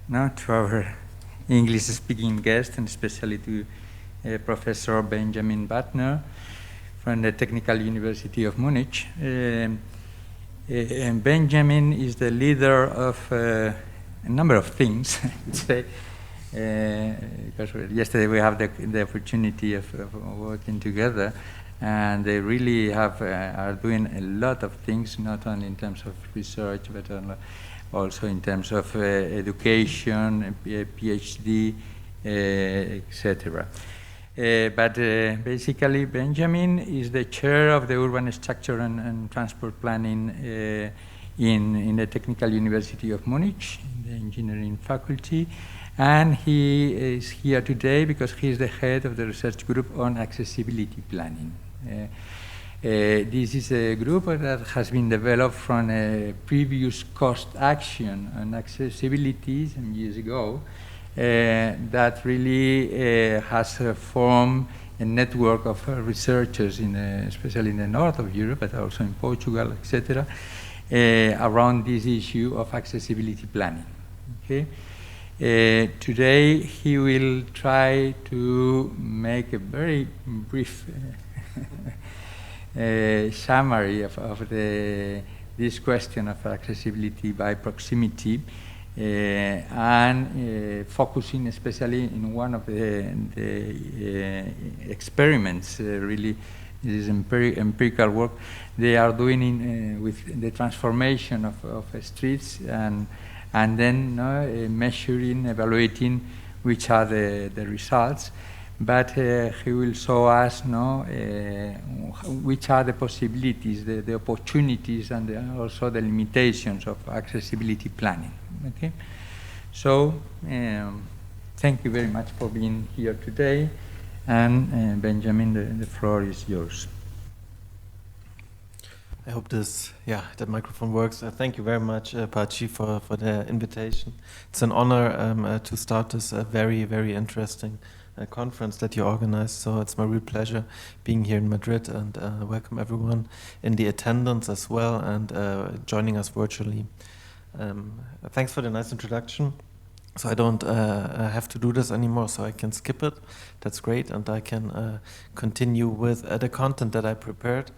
no, to our English-speaking guest, and especially to Professor Benjamin Büttner from the Technical University of Munich. And Benjamin is the leader of a number of things, I would say, because yesterday we have the opportunity of working together, and they really are doing a lot of things, not only in terms of research, but also in terms of education, PhD, etc. But basically, Benjamin is the chair of the urban structure and transport planning in the Technical University of Munich, in the engineering faculty. And he is here today because he is the head of the research group on accessibility planning. This is a group that has been developed from a previous cost action on accessibility some years ago that really has formed a network of researchers, especially in the north of Europe, but also in Portugal, etc., around this issue of accessibility planning. Okay? Today he will try to make a very brief summary of this question of accessibility by proximity, and focusing especially in one of the experiments. Really, this is empirical work they are doing with the transformation of streets, and then measuring, evaluating which are the results. But he will show us which are the possibilities, the opportunities, and also the limitations of accessibility planning. Okay, so thank you very much for being here today, and Benjamin, the floor is yours. I hope that microphone works. Thank you very much, Patxi, for the invitation. It's an honor to start this very, very interesting conference that you organized. So it's my real pleasure being here in Madrid, and welcome everyone in the attendance as well, and joining us virtually. Thanks for the nice introduction. So I don't have to do this anymore, so I can skip it. That's great, and I can continue with the content that I prepared,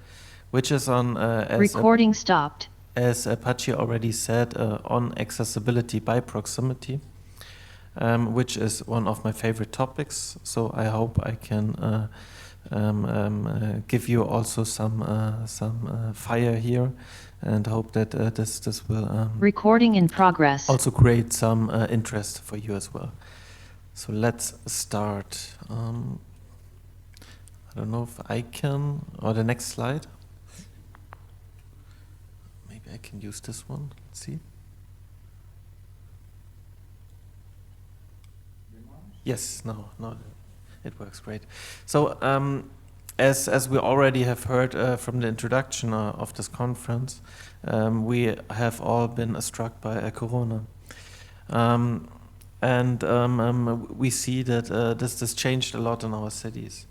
which is on recording stopped. As Patxi already said, on accessibility by proximity, which is one of my favorite topics. So I hope I can give you also some fire here, and hope that this will recording in progress. Also create some interest for you as well. So let's start. I don't know if I can, or the next slide. Maybe I can use this one. Let's see. Yes, no, it works great. So as we already have heard from the introduction of this conference, we have all been struck by Corona. And we see that this changed a lot in our cities.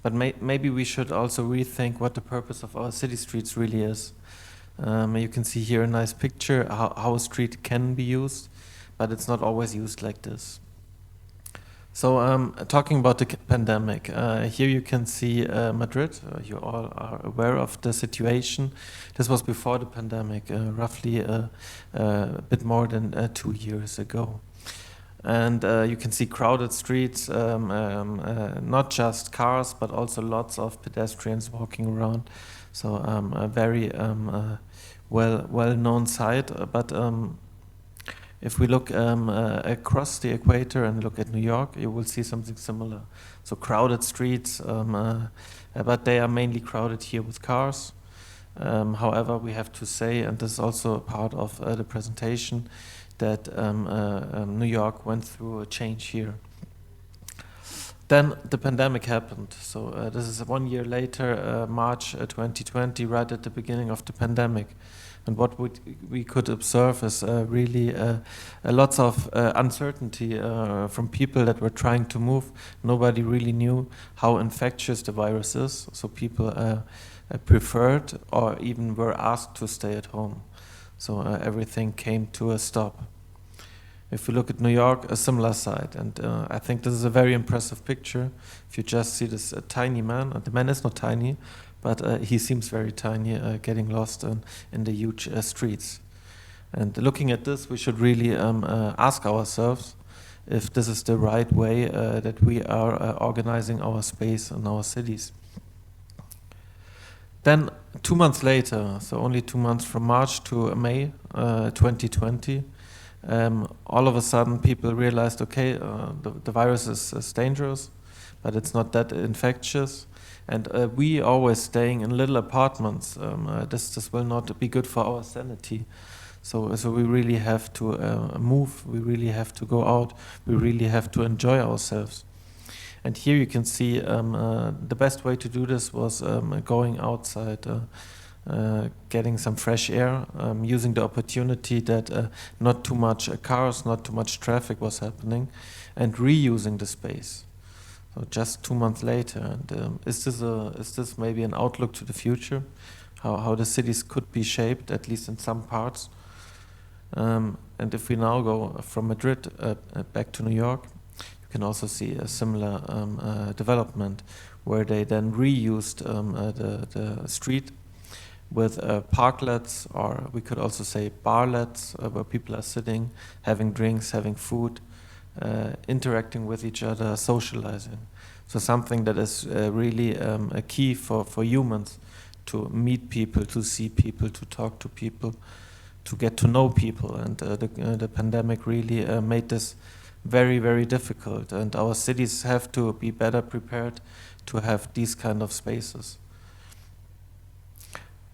But maybe we should also rethink what the purpose of our city streets really is. You can see here a nice picture how a street can be used, but it's not always used like this. So talking about the pandemic, here you can see Madrid. You all are aware of the situation. This was before the pandemic, roughly a bit more than 2 years ago. And you can see crowded streets, not just cars, but also lots of pedestrians walking around. So a very well-known sight. But if we look across the equator and look at New York, you will see something similar. So crowded streets, but they are mainly crowded here with cars. However, we have to say, and this is also a part of the presentation, that New York went through a change here. Then the pandemic happened. So this is 1 year later, March 2020, right at the beginning of the pandemic. And what we could observe is really lots of uncertainty from people that were trying to move. Nobody really knew how infectious the virus is. So people preferred or even were asked to stay at home. So everything came to a stop. If we look at New York, a similar sight. And I think this is a very impressive picture. If you just see this tiny man, and the man is not tiny, but he seems very tiny, getting lost in the huge streets. And looking at this, we should really ask ourselves if this is the right way that we are organizing our space and our cities. Then 2 months later, so only 2 months from March to May 2020, all of a sudden people realized, okay, the virus is dangerous, but it's not that infectious. And we always staying in little apartments, this will not be good for our sanity. So we really have to move, we really have to go out, we really have to enjoy ourselves. And here you can see the best way to do this was going outside, getting some fresh air, using the opportunity that not too much cars, not too much traffic was happening, and reusing the space. So just 2 months later, and is this maybe an outlook to the future? How the cities could be shaped, at least in some parts? And if we now go from Madrid back to New York, you can also see a similar development where they then reused the street with parklets, or we could also say barlets, where people are sitting, having drinks, having food, interacting with each other, socializing. So something that is really a key for humans, to meet people, to see people, to talk to people, to get to know people. And the pandemic really made this very, very difficult. And our cities have to be better prepared to have these kind of spaces.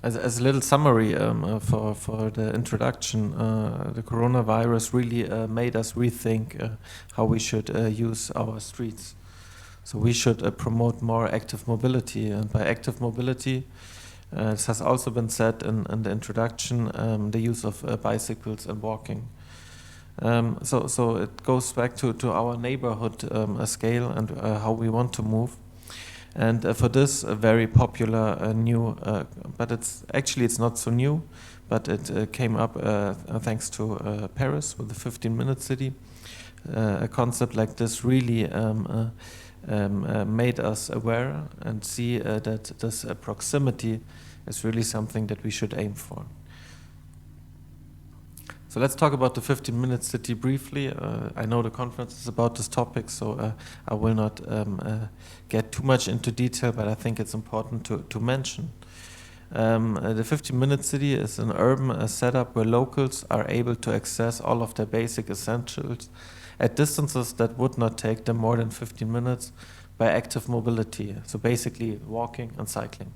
As a little summary for the introduction, the coronavirus really made us rethink how we should use our streets. So we should promote more active mobility, and by active mobility, this has also been said in the introduction, the use of bicycles and walking. So it goes back to our neighborhood scale and how we want to move. And for this, a very popular new, but it's not so new, but it came up thanks to Paris with the 15-minute city. A concept like this really made us aware and see that this proximity is really something that we should aim for. So let's talk about the 15-minute city briefly. I know the conference is about this topic, so I will not get too much into detail, but I think it's important to mention. The 15-minute city is an urban setup where locals are able to access all of their basic essentials at distances that would not take them more than 15 minutes by active mobility, so basically walking and cycling.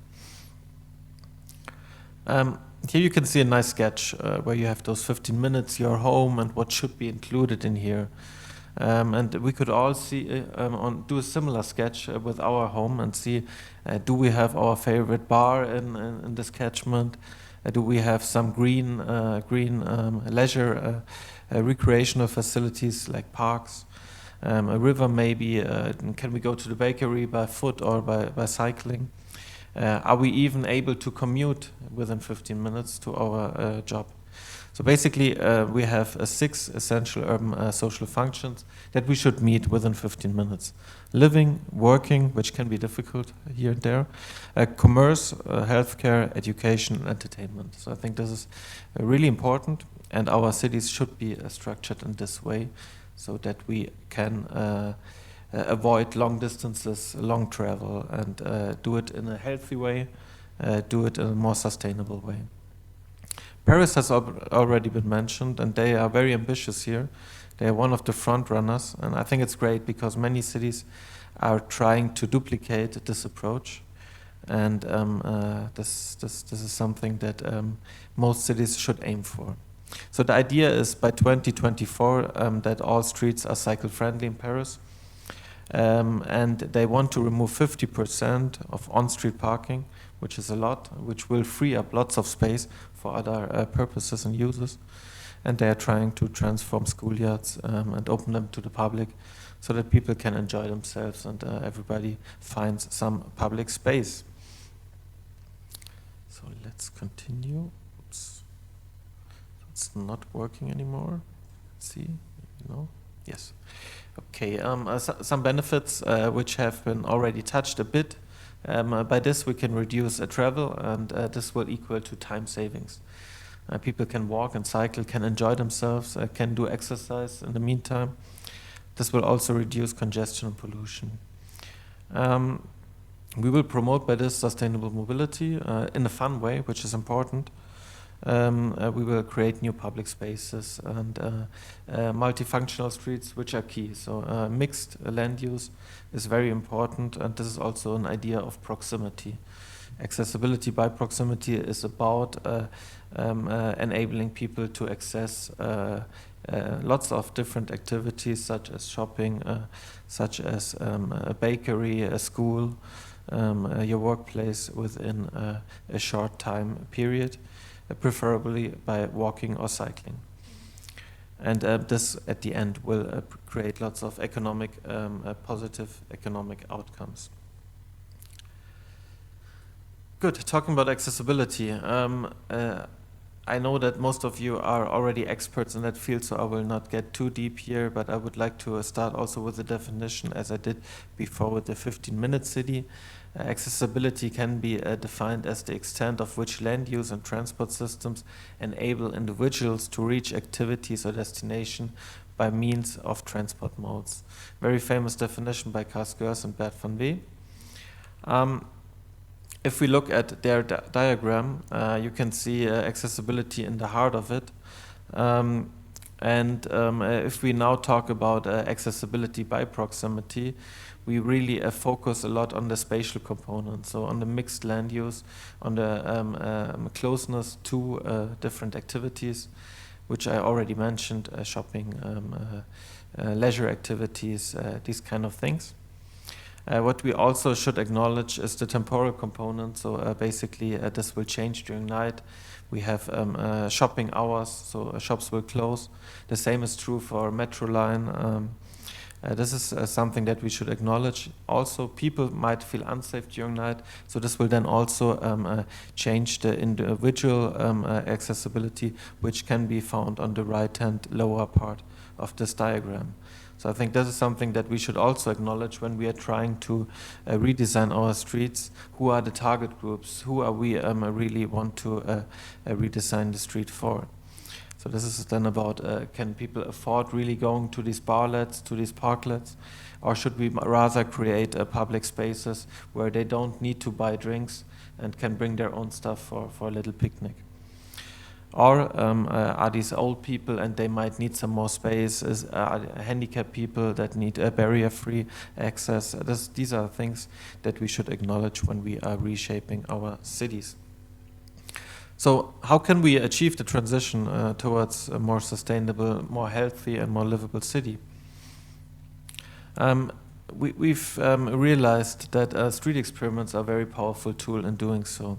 Here you can see a nice sketch where you have those 15 minutes, your home, and what should be included in here. And we could all see do a similar sketch with our home and see, do we have our favorite bar in this catchment? Do we have some green leisure recreational facilities like parks? A river maybe? Can we go to the bakery by foot or by cycling? Are we even able to commute within 15 minutes to our job? So basically, we have 6 essential urban social functions that we should meet within 15 minutes. Living, working, which can be difficult here and there, commerce, healthcare, education, entertainment. So I think this is really important, and our cities should be structured in this way so that we can avoid long distances, long travel, and do it in a healthy way, do it in a more sustainable way. Paris has already been mentioned, and they are very ambitious here. They are one of the front runners, and I think it's great because many cities are trying to duplicate this approach, and this is something that most cities should aim for. So the idea is by 2024 that all streets are cycle-friendly in Paris. And they want to remove 50% of on-street parking, which is a lot, which will free up lots of space for other purposes and uses. And they are trying to transform schoolyards and open them to the public so that people can enjoy themselves and everybody finds some public space. So let's continue. Oops. It's not working anymore. Let's see. No? Yes. Okay, some benefits which have been already touched a bit. By this we can reduce travel, and this will equal to time savings. People can walk and cycle, can enjoy themselves, can do exercise in the meantime. This will also reduce congestion and pollution. We will promote by this sustainable mobility in a fun way, which is important. We will create new public spaces and multifunctional streets, which are key. So mixed land use is very important, and this is also an idea of proximity. Accessibility by proximity is about enabling people to access lots of different activities, such as shopping, such as a bakery, a school, your workplace within a short time period, preferably by walking or cycling. And this, at the end, will create lots of positive economic outcomes. Good. Talking about accessibility, I know that most of you are already experts in that field, so I will not get too deep here, but I would like to start also with the definition, as I did before with the 15-minute city. Accessibility can be defined as the extent of which land use and transport systems enable individuals to reach activities or destination by means of transport modes. Very famous definition by Kaskers and Bert van Wee. If we look at their diagram, you can see accessibility in the heart of it. If we now talk about accessibility by proximity, we really focus a lot on the spatial component, so on the mixed land use, on the closeness to different activities, which I already mentioned, shopping, leisure activities, these kind of things. What we also should acknowledge is the temporal component, so basically this will change during night. We have shopping hours, so shops will close. The same is true for metro line. This is something that we should acknowledge. Also, people might feel unsafe during night, so this will then also change the individual accessibility, which can be found on the right-hand lower part of this diagram. So I think this is something that we should also acknowledge when we are trying to redesign our streets. Who are the target groups? Who are we really want to redesign the street for? So this is then about, can people afford really going to these barlets, to these parklets? Or should we rather create public spaces where they don't need to buy drinks and can bring their own stuff for a little picnic? Or are these old people and they might need some more space? Are handicapped people that need a barrier-free access? These are things that we should acknowledge when we are reshaping our cities. So how can we achieve the transition towards a more sustainable, more healthy and more livable city? We've realized that street experiments are a very powerful tool in doing so.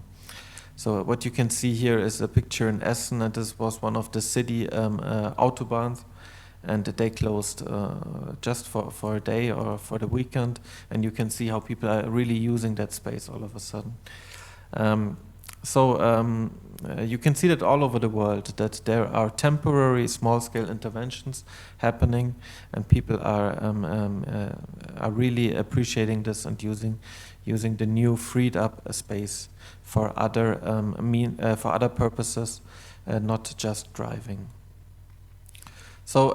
So what you can see here is a picture in Essen, and this was one of the city autobahns, and they closed just for a day or for the weekend, and you can see how people are really using that space all of a sudden. You can see that all over the world, that there are temporary small-scale interventions happening, and people are really appreciating this and using the new freed up space for other purposes, not just driving. So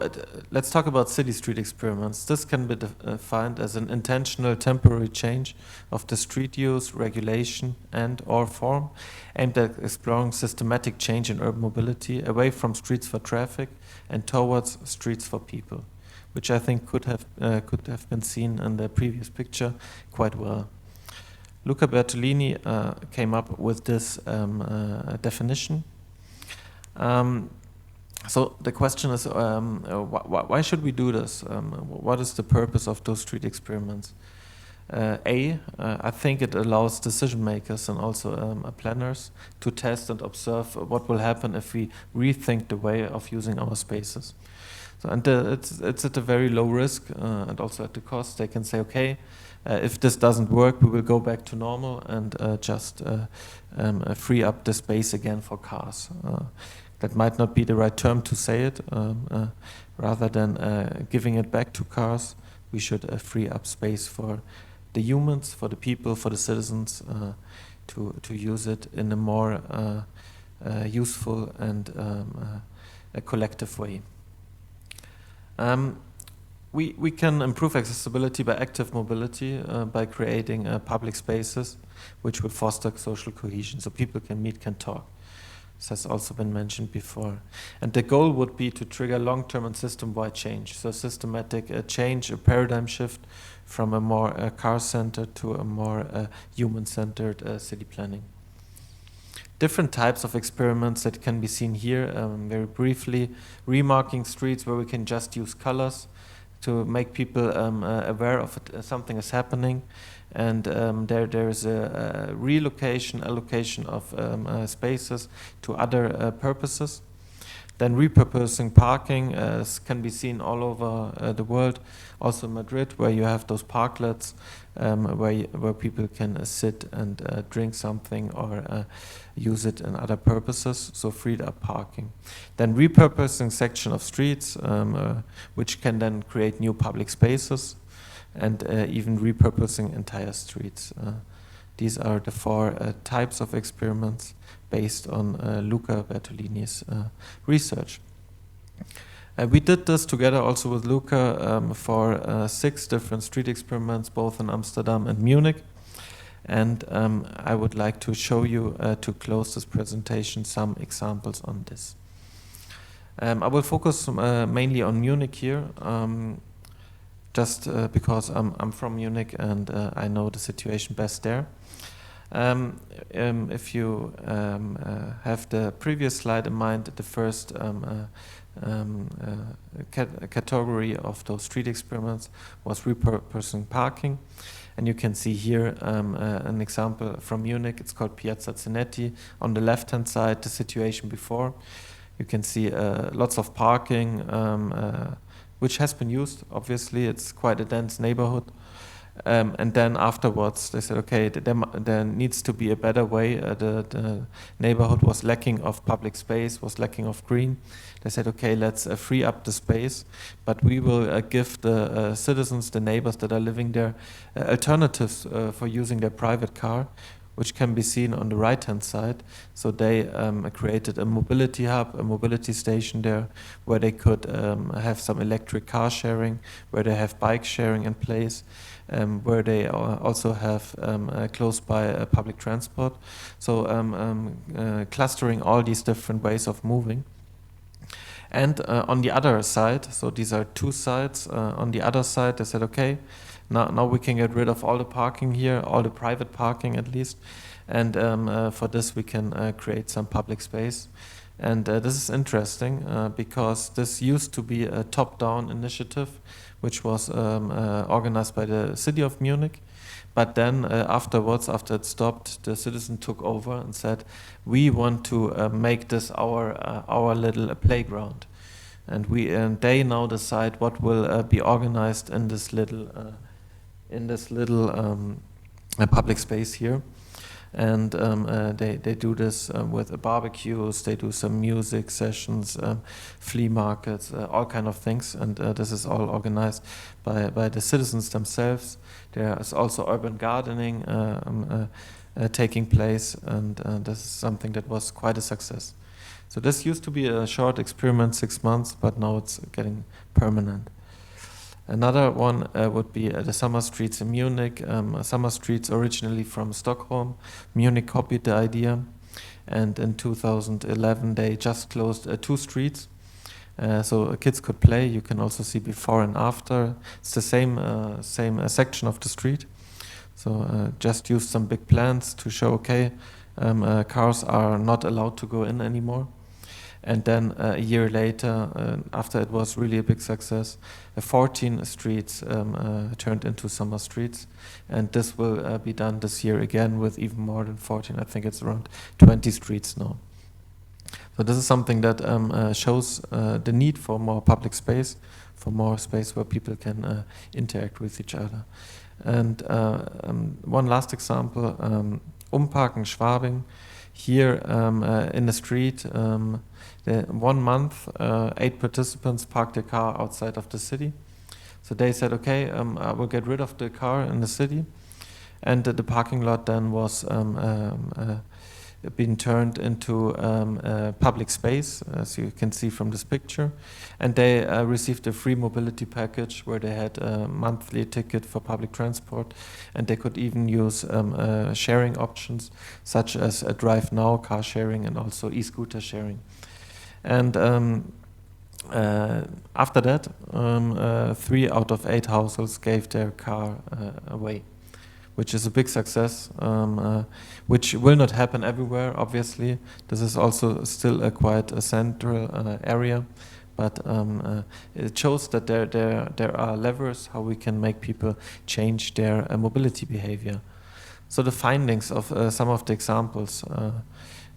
let's talk about city street experiments. This can be defined as an intentional temporary change of the street use, regulation, and/or form, aimed at exploring systematic change in urban mobility away from streets for traffic and towards streets for people, which I think could have been seen in the previous picture quite well. Luca Bertolini came up with this definition. So the question is, why should we do this? What is the purpose of those street experiments? I think it allows decision makers and also planners to test and observe what will happen if we rethink the way of using our spaces. So, and it's at a very low risk and also at the cost. They can say, okay, if this doesn't work, we will go back to normal and just free up the space again for cars. That might not be the right term to say it. Rather than giving it back to cars, we should free up space for the humans, for the people, for the citizens to use it in a more useful and a collective way. We can improve accessibility by active mobility, by creating public spaces which will foster social cohesion, so people can meet, can talk. This has also been mentioned before. And the goal would be to trigger long-term and system-wide change, so systematic change, a paradigm shift from a more car-centered to a more human-centered city planning. Different types of experiments that can be seen here, very briefly, remarking streets where we can just use colors to make people aware of it, something is happening, and there is a relocation, allocation of spaces to other purposes. Then repurposing parking can be seen all over the world, also in Madrid, where you have those parklets where people can sit and drink something or use it in other purposes, so freed up parking. Then repurposing section of streets, which can then create new public spaces, and even repurposing entire streets. These are the four types of experiments based on Luca Bertolini's research. We did this together also with Luca for 6 different street experiments, both in Amsterdam and Munich. And I would like to show you, to close this presentation, some examples on this. I will focus mainly on Munich here, just because I'm from Munich and I know the situation best there. If you have the previous slide in mind, the first category of those street experiments was repurposing parking. And you can see here an example from Munich. It's called Piazza Zinetti. On the left-hand side, the situation before. You can see lots of parking, which has been used, obviously. It's quite a dense neighborhood. And then afterwards, they said, okay, there needs to be a better way. The neighborhood was lacking of public space, was lacking of green. They said, okay, let's free up the space, but we will give the citizens, the neighbors that are living there, alternatives for using their private car, which can be seen on the right-hand side. So they created a mobility hub, a mobility station there, where they could have some electric car sharing, where they have bike sharing in place, where they also have close by public transport. So clustering all these different ways of moving. And on the other side, so these are 2 sides, on the other side they said, okay, now we can get rid of all the parking here, all the private parking at least, and for this we can create some public space. And this is interesting because this used to be a top-down initiative which was organized by the city of Munich. But then afterwards, after it stopped, the citizen took over and said, we want to make this our little playground. And they now decide what will be organized in this little public space here. And they do this with barbecues, they do some music sessions, flea markets, all kind of things. And this is all organized by the citizens themselves. There is also urban gardening taking place, and this is something that was quite a success. So this used to be a short experiment, 6 months, but now it's getting permanent. Another one would be the summer streets in Munich. Summer streets originally from Stockholm. Munich copied the idea, and in 2011 they just closed 2 streets, so kids could play. You can also see before and after. It's the same section of the street. So just used some big plans to show, okay, cars are not allowed to go in anymore. And then a year later, after it was really a big success, 14 streets turned into summer streets. And this will be done this year again with even more than 14. I think it's around 20 streets now. So this is something that shows the need for more public space, for more space where people can interact with each other. And one last example, Umparken Schwabing. Here in the street, 1 month, 8 participants parked their car outside of the city. So they said, okay, I will get rid of the car in the city. And the parking lot then was been turned into public space, as you can see from this picture. And they received a free mobility package where they had a monthly ticket for public transport, and they could even use sharing options such as Drive Now, car sharing, and also e-scooter sharing. And after that, 3 out of 8 households gave their car away, which is a big success, which will not happen everywhere, obviously. This is also still quite a central area, but it shows that there are levers how we can make people change their mobility behavior. So the findings of some of the examples.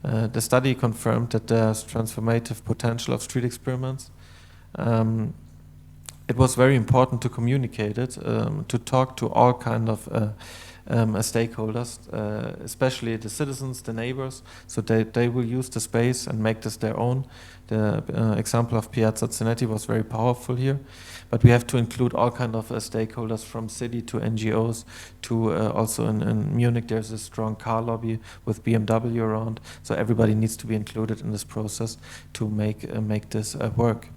The study confirmed that there's transformative potential of street experiments. It was very important to communicate it, to talk to all kind of stakeholders, especially the citizens, the neighbors, so they will use the space and make this their own. The example of Piazza Zanetti was very powerful here, but we have to include all kind of stakeholders, from city to NGOs to also in Munich there's a strong car lobby with BMW around, so everybody needs to be included in this process to make this work.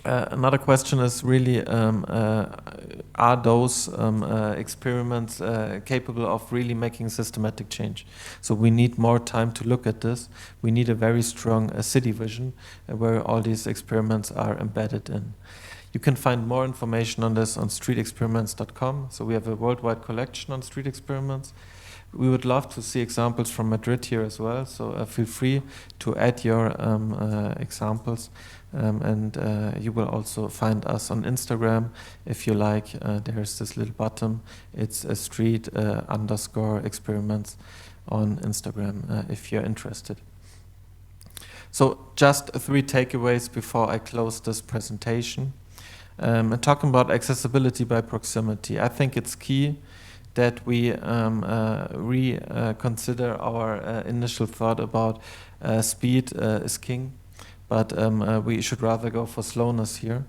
Another question is really, are those experiments capable of really making systematic change? So we need more time to look at this. We need a very strong city vision where all these experiments are embedded in. You can find more information on this on streetexperiments.com. So we have a worldwide collection on street experiments. We would love to see examples from Madrid here as well, so feel free to add your examples. And you will also find us on Instagram if you like. There's this little button. It's a street _experiments on Instagram if you're interested. So just 3 takeaways before I close this presentation. And talking about accessibility by proximity, I think it's key that we reconsider our initial thought about speed is king. But we should rather go for slowness here.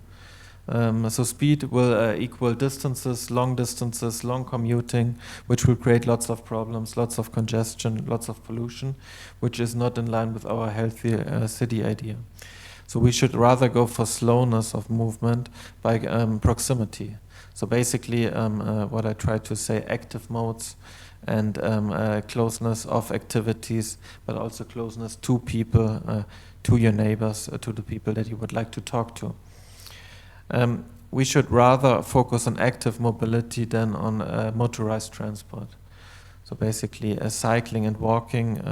So speed will equal distances, long commuting, which will create lots of problems, lots of congestion, lots of pollution, which is not in line with our healthy city idea. So we should rather go for slowness of movement by proximity. So basically what I try to say, active modes and closeness of activities, but also closeness to people, to your neighbors, to the people that you would like to talk to. We should rather focus on active mobility than on motorized transport. So basically cycling and walking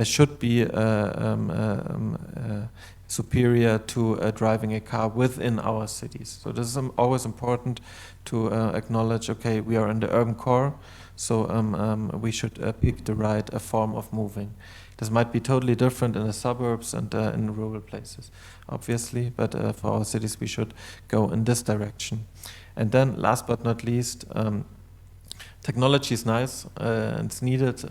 should be superior to driving a car within our cities. So this is always important to acknowledge, okay, we are in the urban core, so we should pick the right form of moving. This might be totally different in the suburbs and in rural places, obviously, but for our cities we should go in this direction. And then, last but not least, technology is nice, it's needed,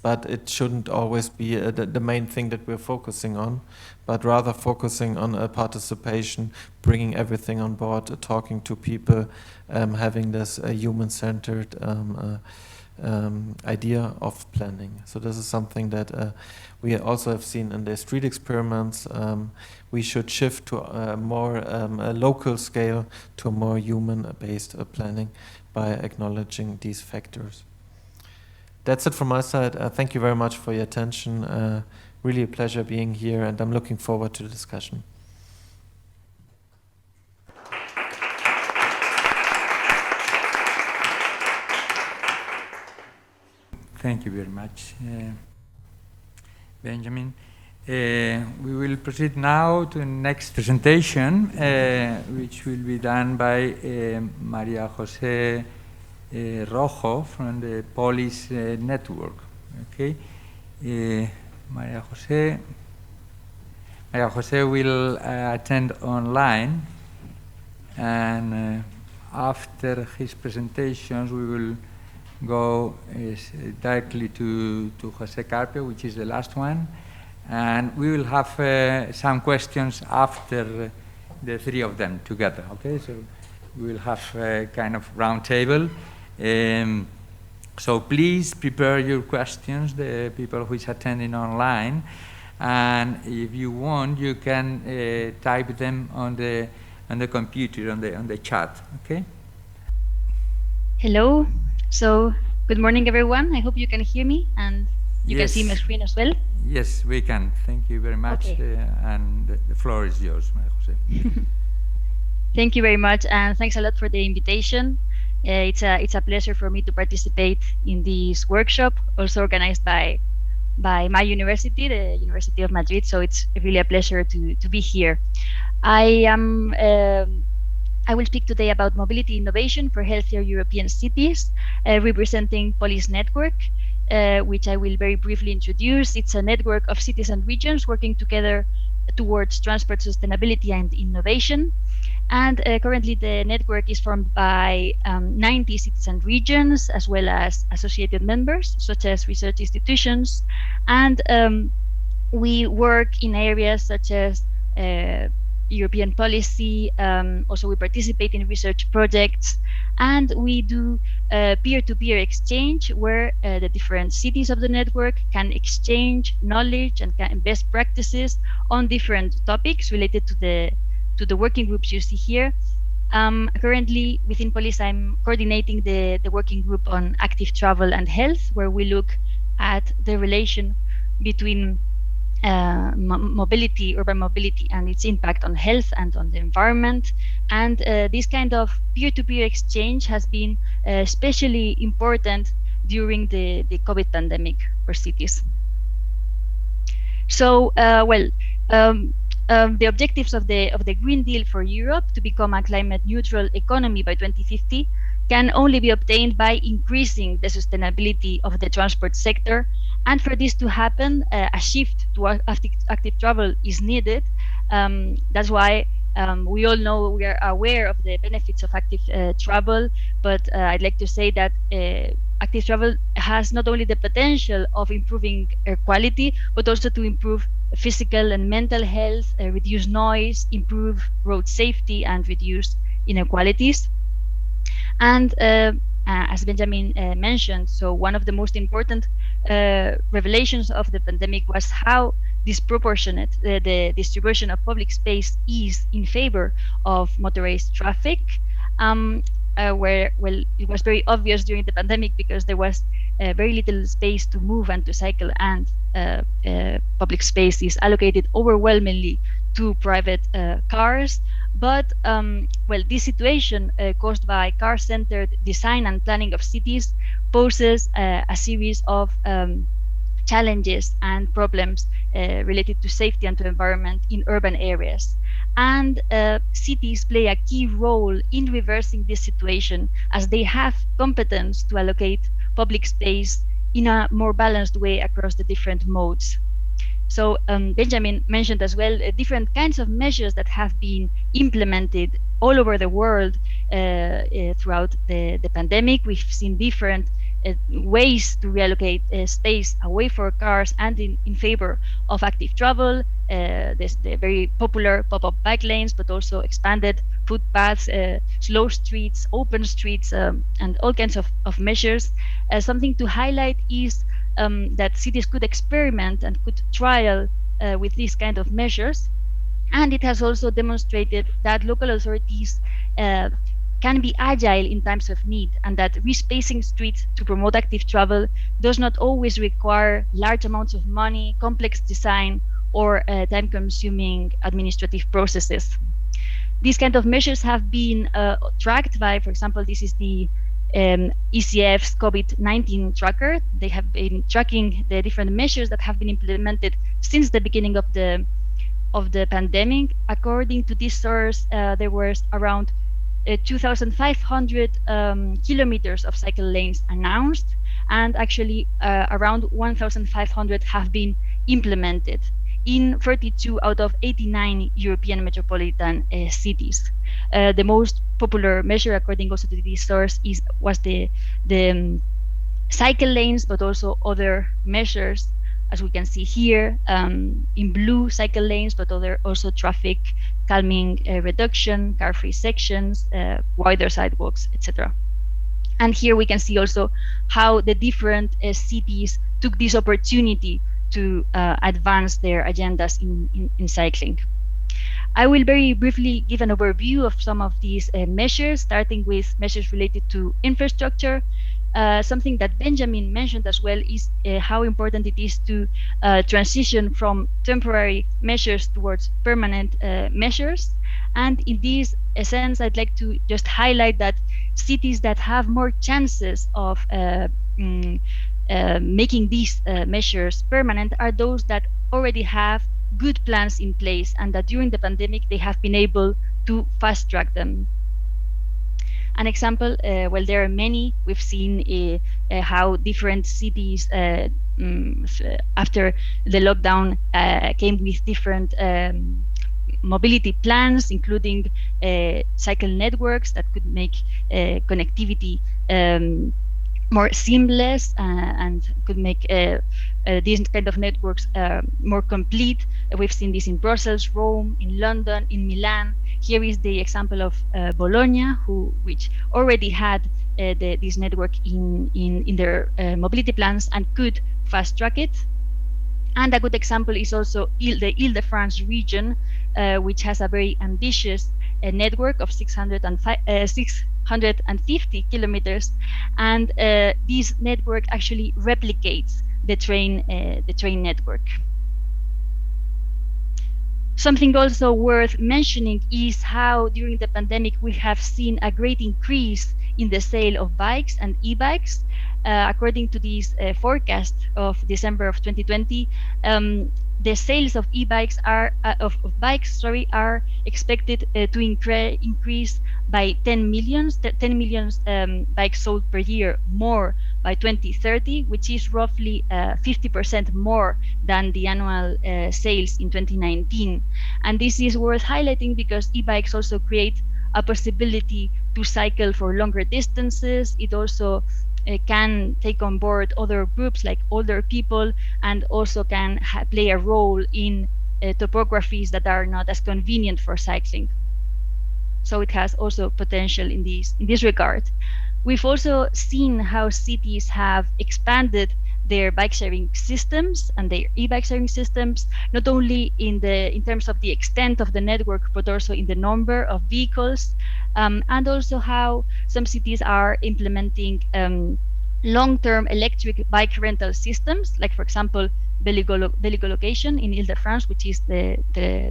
but it shouldn't always be the main thing that we're focusing on, but rather focusing on participation, bringing everything on board, talking to people, having this human-centered idea of planning. So this is something that we also have seen in the street experiments. We should shift to a more local scale, to a more human-based planning by acknowledging these factors. That's it from my side. Thank you very much for your attention. Really a pleasure being here, and I'm looking forward to the discussion. Thank you very much, Benjamin. We will proceed now to the next presentation, which will be done by María José Rojo from the POLIS network. Okay, María José. María José will attend online, and after his presentations we will go directly to José Carpio, which is the last one, and we will have some questions after the three of them together, okay? So we will have a kind of round table. So please prepare your questions, the people who is attending online, and if you want, you can type them on the computer, on the chat, okay? Hello. So, good morning, everyone. I hope you can hear me and you can see my screen as well. Yes, we can. Thank you very much. Okay. And the floor is yours, María José. Thank you very much, and thanks a lot for the invitation. It's a pleasure for me to participate in this workshop, also organized by my university, the University of Madrid. So it's really a pleasure to be here. I will speak today about mobility innovation for healthier European cities, representing POLIS network, which I will very briefly introduce. It's a network of cities and regions working together towards transport sustainability and innovation. And currently the network is formed by 90 cities and regions, as well as associated members, such as research institutions. And we work in areas such as European policy. Also, we participate in research projects, and we do peer-to-peer exchange, where the different cities of the network can exchange knowledge and best practices on different topics related to the working groups you see here. Currently, within POLIS, I'm coordinating the working group on active travel and health, where we look at the relation between mobility, urban mobility, and its impact on health and on the environment. And this kind of peer-to-peer exchange has been especially important during the COVID pandemic for cities. So, the objectives of the Green Deal for Europe to become a climate-neutral economy by 2050 can only be obtained by increasing the sustainability of the transport sector. And for this to happen, a shift to active travel is needed. That's why we all know, we are aware of the benefits of active travel, but I'd like to say that active travel has not only the potential of improving air quality, but also to improve physical and mental health, reduce noise, improve road safety, and reduce inequalities. And as Benjamin mentioned, so one of the most important revelations of the pandemic was how disproportionate the distribution of public space is in favor of motorized traffic, where, well, it was very obvious during the pandemic because there was very little space to move and to cycle, and public space is allocated overwhelmingly to private cars. But this situation caused by car-centered design and planning of cities poses a series of challenges and problems related to safety and to environment in urban areas. And cities play a key role in reversing this situation, as they have competence to allocate public space in a more balanced way across the different modes. So Benjamin mentioned as well different kinds of measures that have been implemented all over the world throughout the pandemic. We've seen different ways to reallocate space away from cars and in favor of active travel. There's the very popular pop-up bike lanes, but also expanded footpaths, slow streets, open streets, and all kinds of measures. Something to highlight is that cities could experiment and could trial with these kind of measures. And it has also demonstrated that local authorities can be agile in times of need, and that respacing streets to promote active travel does not always require large amounts of money, complex design, or time-consuming administrative processes. These kind of measures have been tracked by, for example, this is the ECF's COVID-19 tracker. They have been tracking the different measures that have been implemented since the beginning of the pandemic. According to this source, there was around 2,500 kilometers of cycle lanes announced, and actually around 1,500 have been implemented in 32 out of 89 European metropolitan cities. The most popular measure, according also to this source, was the cycle lanes, but also other measures, as we can see here, in blue, cycle lanes, but also traffic calming reduction, car-free sections, wider sidewalks, etc. And here we can see also how the different cities took this opportunity to advance their agendas in cycling. I will very briefly give an overview of some of these measures, starting with measures related to infrastructure. Something that Benjamin mentioned as well is how important it is to transition from temporary measures towards permanent measures. And in this sense, I'd like to just highlight that cities that have more chances of making these measures permanent are those that already have good plans in place and that during the pandemic they have been able to fast track them. An example, well, there are many. We've seen how different cities after the lockdown came with different mobility plans, including cycle networks that could make connectivity more seamless and could make these kind of networks more complete. We've seen this in Brussels, Rome, in London, in Milan. Here is the example of Bologna, which already had this network in their mobility plans and could fast track it. And a good example is also the Ile-de-France region, which has a very ambitious network of 650 kilometers, and this network actually replicates the train network. Something also worth mentioning is how during the pandemic we have seen a great increase in the sale of bikes and e-bikes. According to this forecast of December of 2020, the sales of e-bikes are expected to increase by 10 million bikes sold per year more by 2030, which is roughly 50% more than the annual sales in 2019. And this is worth highlighting because e-bikes also create a possibility to cycle for longer distances. It also can take on board other groups like older people, and also can play a role in topographies that are not as convenient for cycling. So it has also potential in this regard. We've also seen how cities have expanded their bike sharing systems and their e-bike sharing systems, not only in terms of the extent of the network, but also in the number of vehicles, and also how some cities are implementing long-term electric bike rental systems, like for example, Location in Ile-de-France, which is the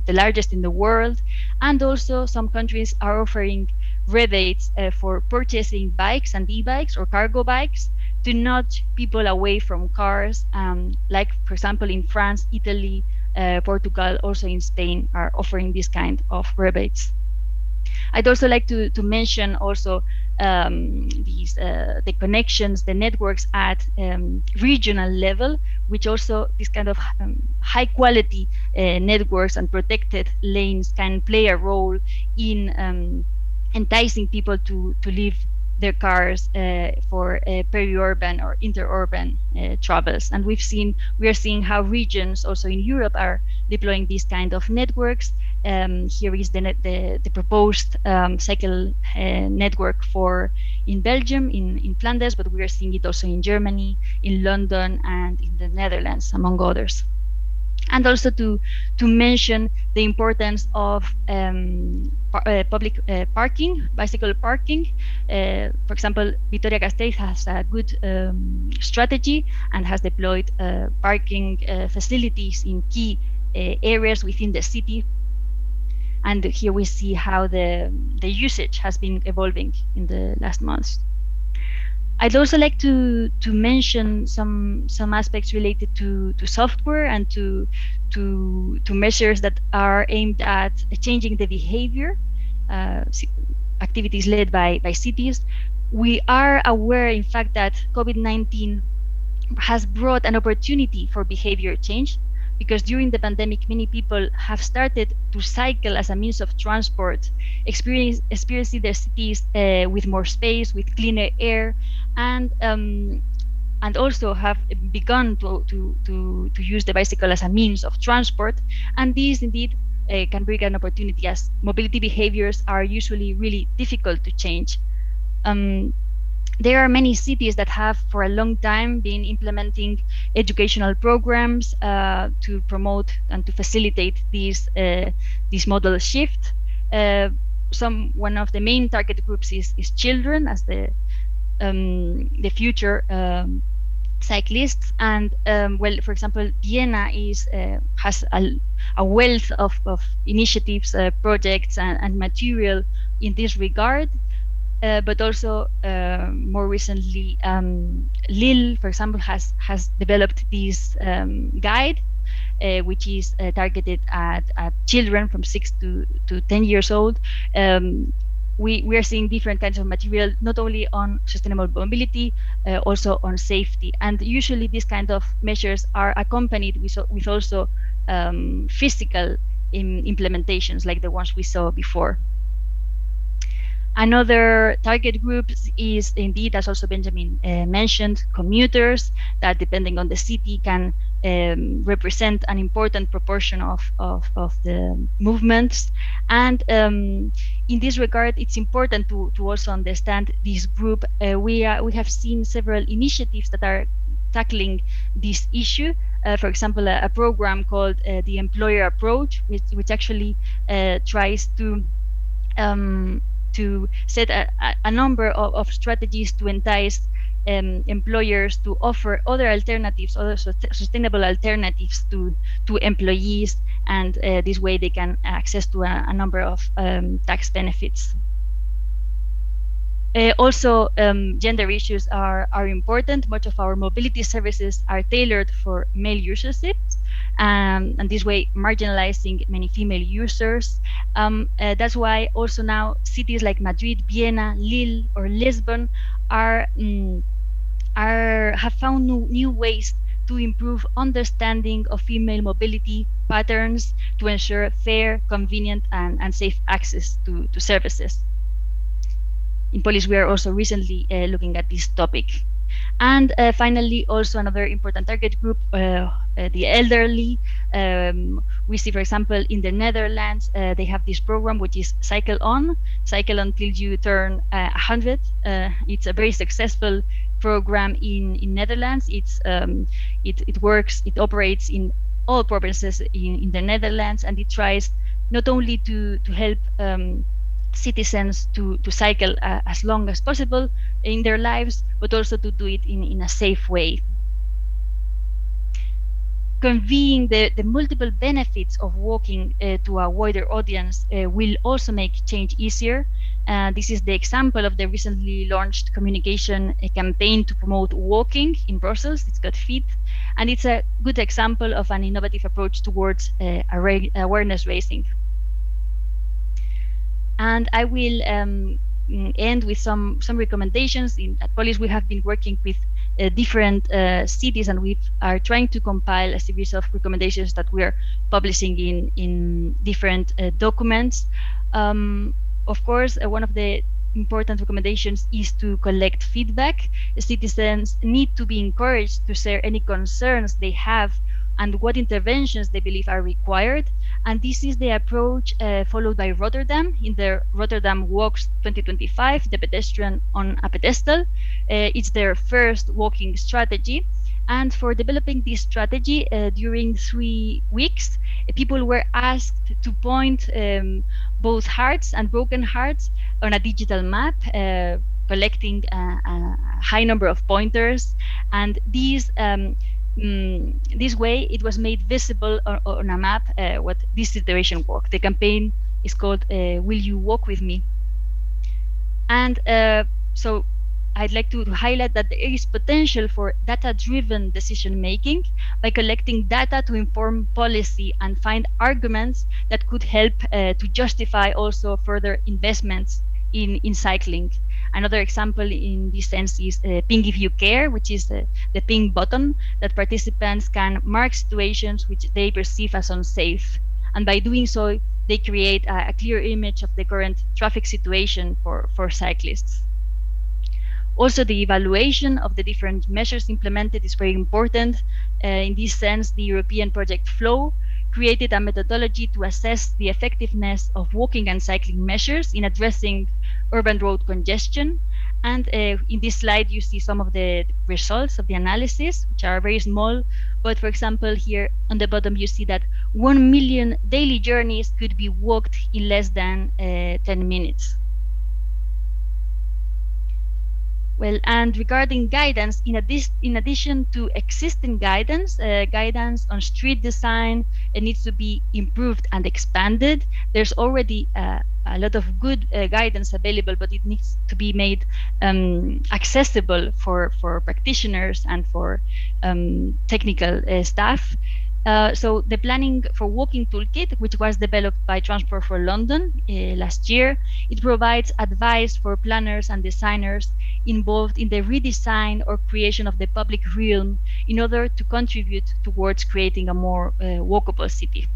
largest in the world. And also some countries are offering rebates for purchasing bikes and e-bikes or cargo bikes to nudge people away from cars, like for example in France, Italy, Portugal, also in Spain are offering this kind of rebates. I'd also like to mention also the connections, the networks at regional level, which also this kind of high quality networks and protected lanes can play a role in enticing people to leave their cars for peri-urban or interurban travels. And we are seeing how regions also in Europe are deploying these kind of networks. Here is the proposed cycle network in Belgium, in Flanders, but we are seeing it also in Germany, in London, and in the Netherlands, among others. And also to mention the importance of public parking, bicycle parking. For example, Vitoria-Gasteiz has a good strategy and has deployed parking facilities in key areas within the city. And here we see how the usage has been evolving in the last months. I'd also like to mention some aspects related to software and to measures that are aimed at changing the behavior, activities led by cities. We are aware, in fact, that COVID-19 has brought an opportunity for behavior change. because during the pandemic, many people have started to cycle as a means of transport, experiencing their cities with more space, with cleaner air, and also have begun to use the bicycle as a means of transport. And these indeed can bring an opportunity, as mobility behaviors are usually really difficult to change. There are many cities that have for a long time been implementing educational programs to promote and to facilitate this model shift. One of the main target groups is children, as the future cyclists. And well, for example, Vienna has a wealth of initiatives, projects, and material in this regard. But also more recently, Lille, for example, has developed this guide, which is targeted at children from 6 to 10 years old. We are seeing different kinds of material, not only on sustainable mobility, also on safety. And usually these kind of measures are accompanied with also physical implementations like the ones we saw before. Another target group is indeed, as also Benjamin mentioned, commuters that, depending on the city, can represent an important proportion of the movements. And in this regard, it's important to also understand this group. We have seen several initiatives that are tackling this issue. For example, a program called the Employer Approach, which actually tries to set a number of strategies to entice employers to offer other alternatives, other sustainable alternatives to employees, and this way they can access to a number of tax benefits. Also, gender issues are important. Much of our mobility services are tailored for male usership, and this way marginalizing many female users. That's why also now cities like Madrid, Vienna, Lille, or Lisbon have found new ways to improve understanding of female mobility patterns to ensure fair, convenient, and safe access to services. In POLIS, we are also recently looking at this topic. And finally, also another important target group, the elderly. We see, for example, in the Netherlands, they have this program which is Cycle On till you turn 100. It's a very successful program in Netherlands. It works, it operates in all provinces in the Netherlands, and it tries not only to help citizens to cycle as long as possible in their lives, but also to do it in a safe way. Conveying the multiple benefits of walking to a wider audience will also make change easier. This is the example of the recently launched communication campaign to promote walking in Brussels. It's got Fit, and it's a good example of an innovative approach towards awareness raising. And I will end with some recommendations. At POLIS, we have been working with different cities, and we are trying to compile a series of recommendations that we are publishing in different documents. Of course, one of the important recommendations is to collect feedback. Citizens need to be encouraged to share any concerns they have and what interventions they believe are required. And this is the approach followed by Rotterdam in the Rotterdam Walks 2025, the pedestrian on a pedestal. It's their first walking strategy. And for developing this strategy, during 3 weeks, people were asked to point both hearts and broken hearts on a digital map, collecting a high number of pointers. And this way, it was made visible on a map what this iteration walk. The campaign is called Will You Walk With Me? And so I'd like to highlight that there is potential for data-driven decision-making by collecting data to inform policy and find arguments that could help to justify also further investments in cycling. Another example in this sense is Ping If You Care, which is the ping button that participants can mark situations which they perceive as unsafe. And by doing so, they create a clear image of the current traffic situation for cyclists. Also, the evaluation of the different measures implemented is very important. In this sense, the European project FLOW created a methodology to assess the effectiveness of walking and cycling measures in addressing urban road congestion. And in this slide, you see some of the results of the analysis, which are very small. But for example, here on the bottom, you see that 1 million daily journeys could be walked in less than 10 minutes. Well, and regarding guidance, in addition to existing guidance, guidance on street design, it needs to be improved and expanded. There's already a lot of good guidance available, but it needs to be made accessible for practitioners and for technical staff. So the Planning for Walking Toolkit, which was developed by Transport for London last year, it provides advice for planners and designers involved in the redesign or creation of the public realm in order to contribute towards creating a more walkable city.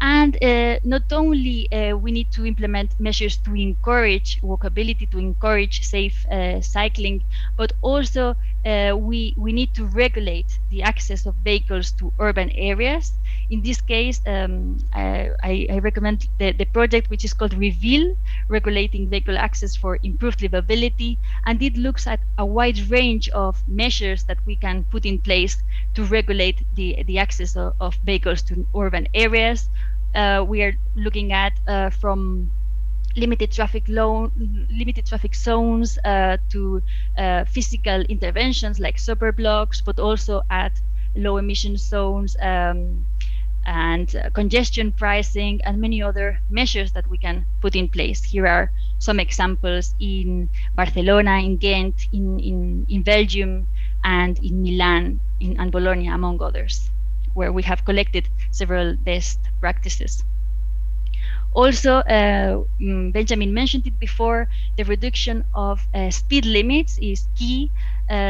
And not only we need to implement measures to encourage walkability, to encourage safe cycling, but also we need to regulate the access of vehicles to urban areas. In this case, I recommend the project which is called REVEAL, Regulating Vehicle Access for Improved Livability, and it looks at a wide range of measures that we can put in place to regulate the access of vehicles to urban areas. We are looking at from limited traffic zones to physical interventions like super blocks, but also at low emission zones and congestion pricing and many other measures that we can put in place. Here are some examples in Barcelona, in Ghent, in Belgium, and in Milan and Bologna, among others, where we have collected several best practices. Also, Benjamin mentioned it before, the reduction of speed limits is key.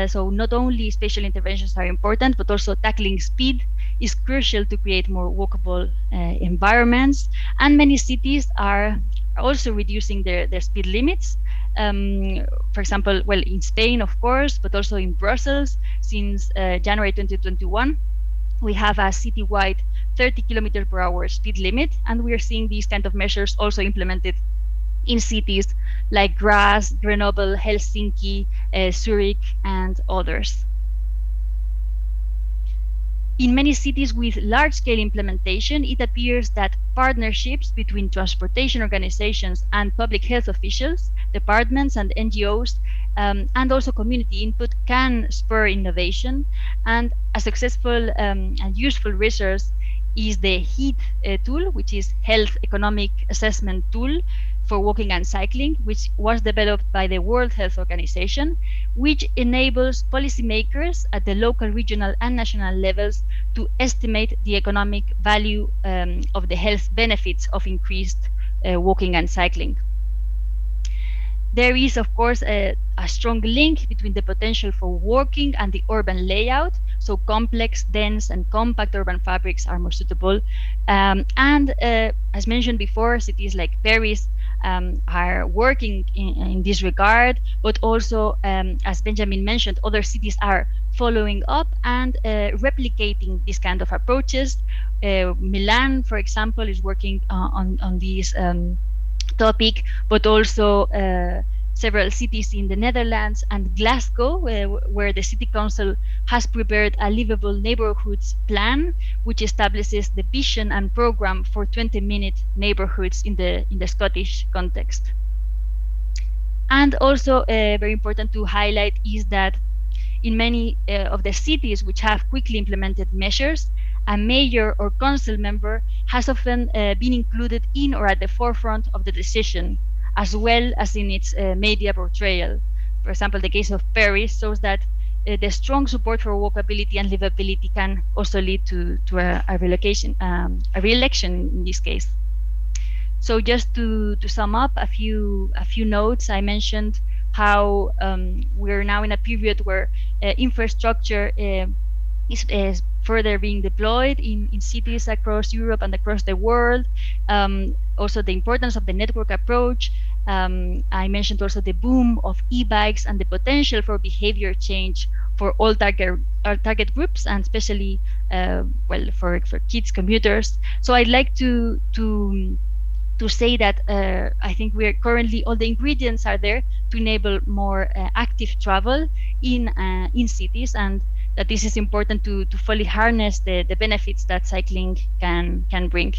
So not only spatial interventions are important, but also tackling speed is crucial to create more walkable environments. And many cities are also reducing their speed limits. For example, well, in Spain, of course, but also in Brussels, since January 2021, we have a citywide 30 kilometers per hour speed limit, and we are seeing these kind of measures also implemented in cities like Graz, Grenoble, Helsinki, Zurich, and others. In many cities with large-scale implementation, it appears that partnerships between transportation organizations and public health officials, departments and NGOs, and also community input can spur innovation. And a successful and useful resource is the HEAT tool, which is Health Economic Assessment Tool for walking and cycling, which was developed by the World Health Organization, which enables policymakers at the local, regional, and national levels to estimate the economic value of the health benefits of increased walking and cycling. There is, of course, a strong link between the potential for walking and the urban layout. So complex, dense, and compact urban fabrics are more suitable. As mentioned before, cities like Paris are working in this regard, but also, as Benjamin mentioned, other cities are following up and replicating this kind of approaches. Milan, for example, is working on this topic, but also several cities in the Netherlands and Glasgow, where the City Council has prepared a livable neighborhoods plan, which establishes the vision and program for 20-minute neighborhoods in the Scottish context. And also very important to highlight is that in many of the cities which have quickly implemented measures, a mayor or council member has often been included in or at the forefront of the decision, as well as in its media portrayal. For example, the case of Paris shows that the strong support for walkability and livability can also lead to a re-election in this case. So just to sum up a few notes, I mentioned how we're now in a period where infrastructure is further being deployed in cities across Europe and across the world. Also the importance of the network approach. I mentioned also the boom of e-bikes and the potential for behavior change for all target groups, and especially well, for kids commuters. So I'd like to say that I think we are currently, all the ingredients are there to enable more active travel in cities, and that this is important to fully harness the benefits that cycling can bring.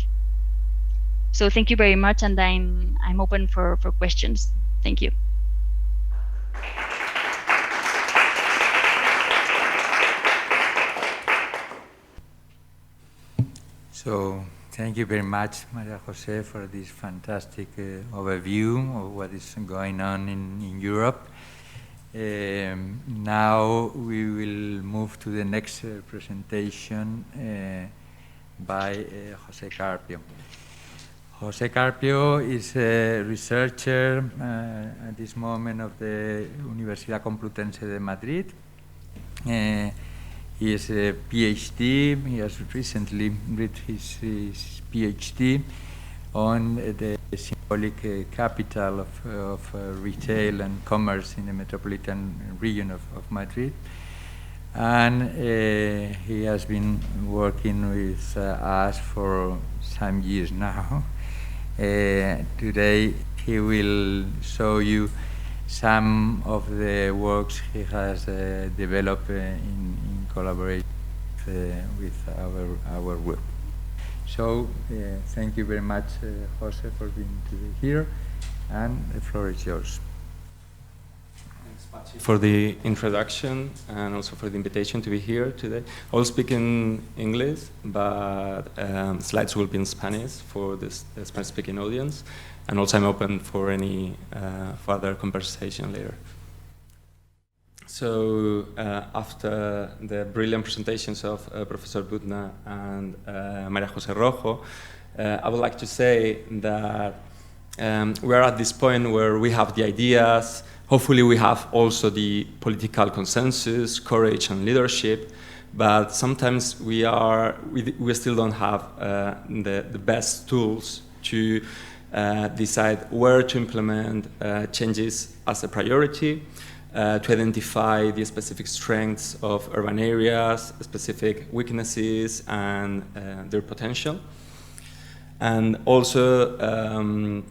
So thank you very much, and I'm open for questions. Thank you. So thank you very much, María José, for this fantastic overview of what is going on in Europe. Now we will move to the next presentation by José Carpio. José Carpio is a researcher at this moment of the Universidad Complutense de Madrid. He is a PhD. He has recently read his PhD on the symbolic capital of retail and commerce in the metropolitan region of Madrid. And he has been working with us for some years now. Today he will show you some of the works he has developed in collaboration with our group. So thank you very much, José, for being here, and the floor is yours. Thanks, Patxi, for the introduction and also for the invitation to be here today. I will speak in English, but slides will be in Spanish for this Spanish-speaking audience, and also I'm open for any further conversation later. So after the brilliant presentations of Professor Büttner and María José Rojo, I would like to say that we are at this point where we have the ideas. Hopefully we have also the political consensus, courage and leadership, but sometimes we still don't have the best tools to decide where to implement changes as a priority, to identify the specific strengths of urban areas, specific weaknesses, and their potential. And also,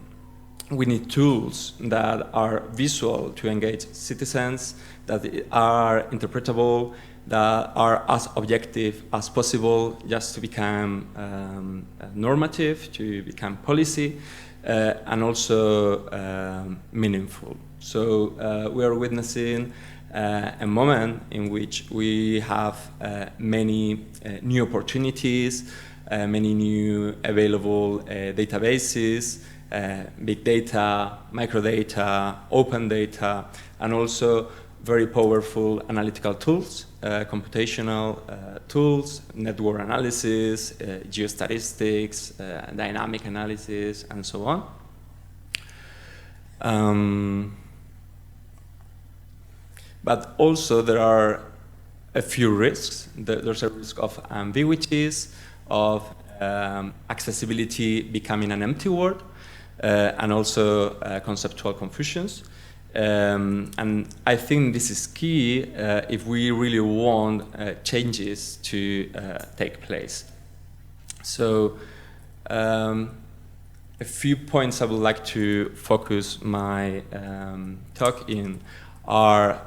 we need tools that are visual to engage citizens, that are interpretable, that are as objective as possible, just to become normative, to become policy, and also meaningful. So we are witnessing a moment in which we have many new opportunities, many new available databases, big data, microdata, open data, and also very powerful analytical tools, computational tools, network analysis, geostatistics, dynamic analysis, and so on. But also there are a few risks. There's a risk of ambiguities, of accessibility becoming an empty word, and also conceptual confusions. And I think this is key if we really want changes to take place. So a few points I would like to focus my talk in are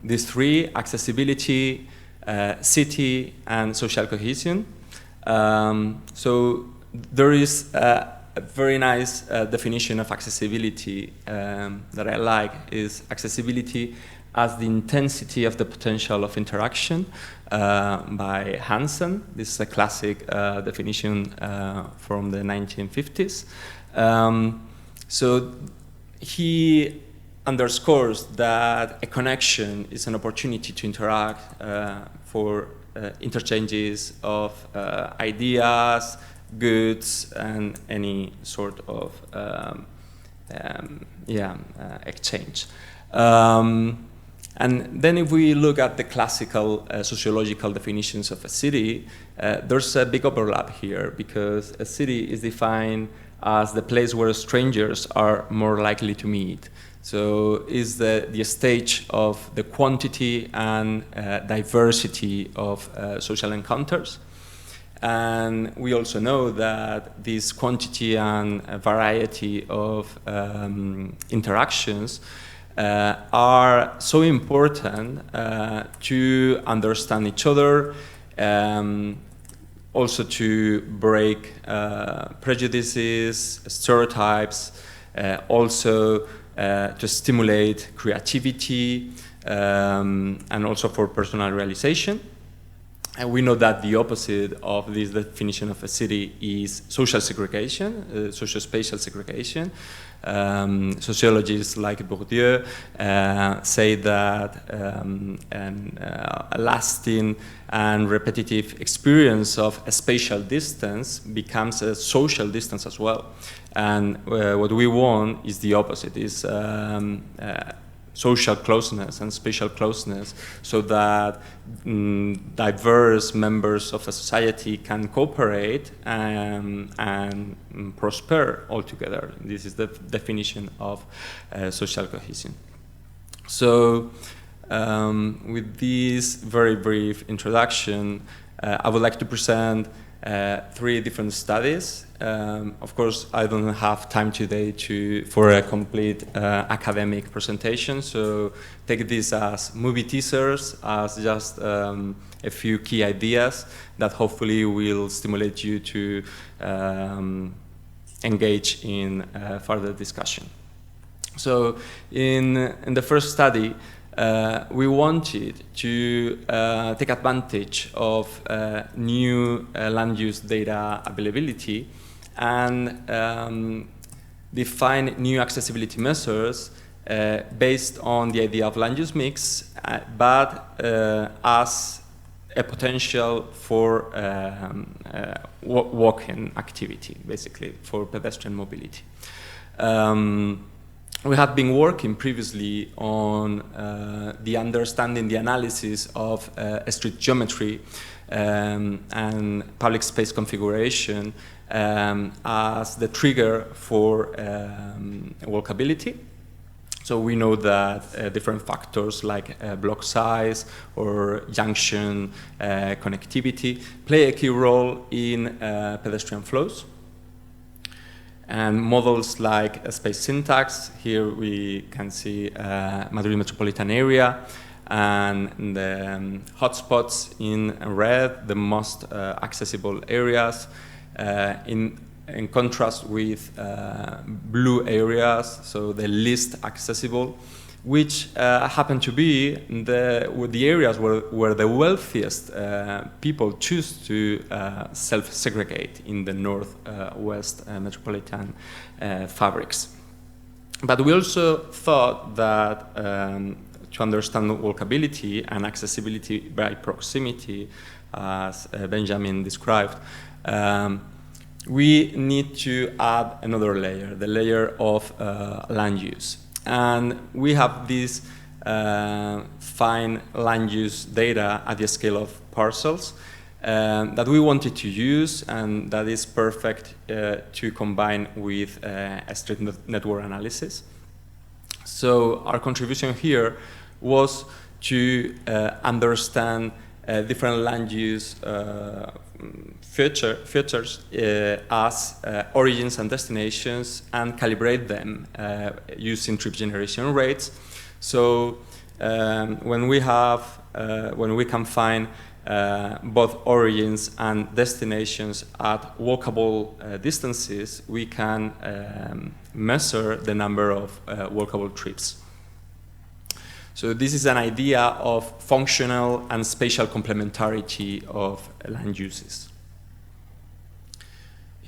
these three: accessibility, city, and social cohesion. So there is a very nice definition of accessibility that I like, is accessibility as the intensity of the potential of interaction by Hansen. This is a classic definition from the 1950s. So he underscores that a connection is an opportunity to interact for interchanges of ideas, goods, and any sort of exchange. And then if we look at the classical sociological definitions of a city, there's a big overlap here, because a city is defined as the place where strangers are more likely to meet. So is the stage of the quantity and diversity of social encounters. And we also know that this quantity and variety of interactions are so important to understand each other, also to break prejudices, stereotypes, also to stimulate creativity, and also for personal realization. And we know that the opposite of this definition of a city is social segregation, socio-spatial segregation. Sociologists like Bourdieu say that a lasting and repetitive experience of a spatial distance becomes a social distance as well. And what we want is the opposite, is social closeness and spatial closeness, so that diverse members of a society can cooperate and prosper all together. This is the definition of social cohesion. So with this very brief introduction, I would like to present 3 different studies. Of course, I don't have time today for a complete academic presentation, so take this as movie teasers, as just a few key ideas that hopefully will stimulate you to engage in further discussion. So in the first study, we wanted to take advantage of new land use data availability and define new accessibility measures based on the idea of land use mix, but as a potential for walking activity, basically, for pedestrian mobility. We had been working previously on the understanding, the analysis of street geometry and public space configuration as the trigger for walkability. So we know that different factors like block size or junction connectivity play a key role in pedestrian flows. And models like space syntax, here we can see Madrid metropolitan area, and the hotspots in red, the most accessible areas, in contrast with blue areas, so the least accessible, which happen to be the areas where the wealthiest people choose to self-segregate in the northwest metropolitan fabrics. But we also thought that to understand walkability and accessibility by proximity, as Benjamin described, we need to add another layer, the layer of land use. And we have this fine land use data at the scale of parcels that we wanted to use, and that is perfect to combine with a street network analysis. So our contribution here was to understand different land use features as origins and destinations, and calibrate them using trip generation rates. So when we can find both origins and destinations at walkable distances, we can measure the number of walkable trips. So this is an idea of functional and spatial complementarity of land uses.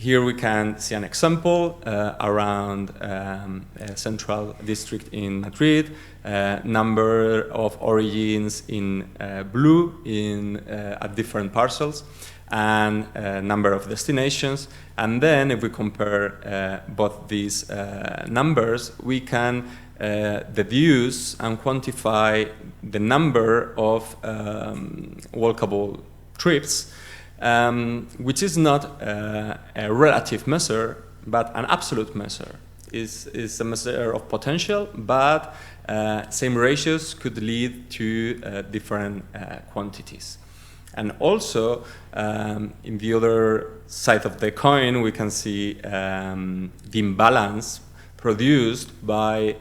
Here we can see an example around a central district in Madrid, number of origins in blue at different parcels, and number of destinations. And then if we compare both these numbers, we can deduce and quantify the number of walkable trips, which is not a relative measure, but an absolute measure. Is a measure of potential, but same ratios could lead to different quantities. And also, in the other side of the coin, we can see the imbalance produced by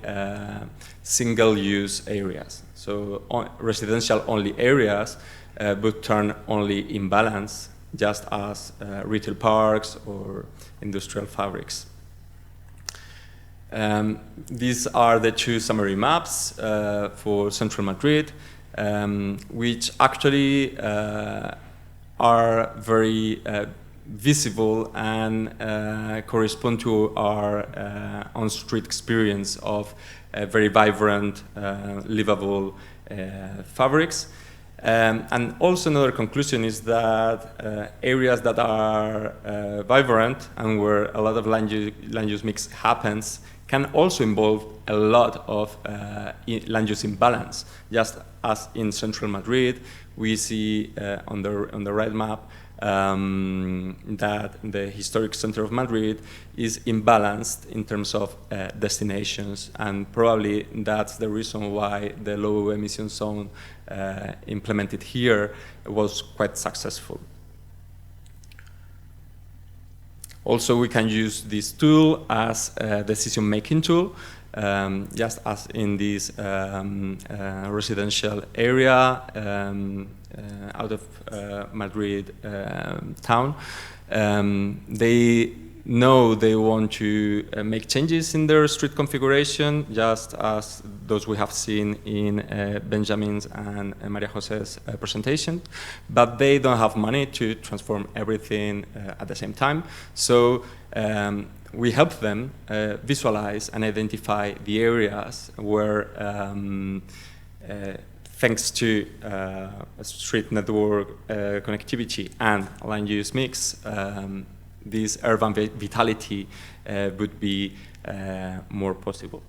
single-use areas. So residential-only areas would turn only imbalance, just as retail parks or industrial fabrics. These are the two summary maps for central Madrid, which actually are very visible and correspond to our on-street experience of very vibrant, livable fabrics. And also another conclusion is that areas that are vibrant and where a lot of land use mix happens can also involve a lot of land use imbalance. Just as in central Madrid, we see on the right map that the historic center of Madrid is imbalanced in terms of destinations, and probably that's the reason why the low emission zone implemented here was quite successful. Also, we can use this tool as a decision-making tool, just as in this residential area out of Madrid town. They know they want to make changes in their street configuration, just as those we have seen in Benjamin's and María José's presentation, but they don't have money to transform everything at the same time. So we help them visualize and identify the areas where, thanks to street network connectivity and land use mix, this urban vitality would be more possible.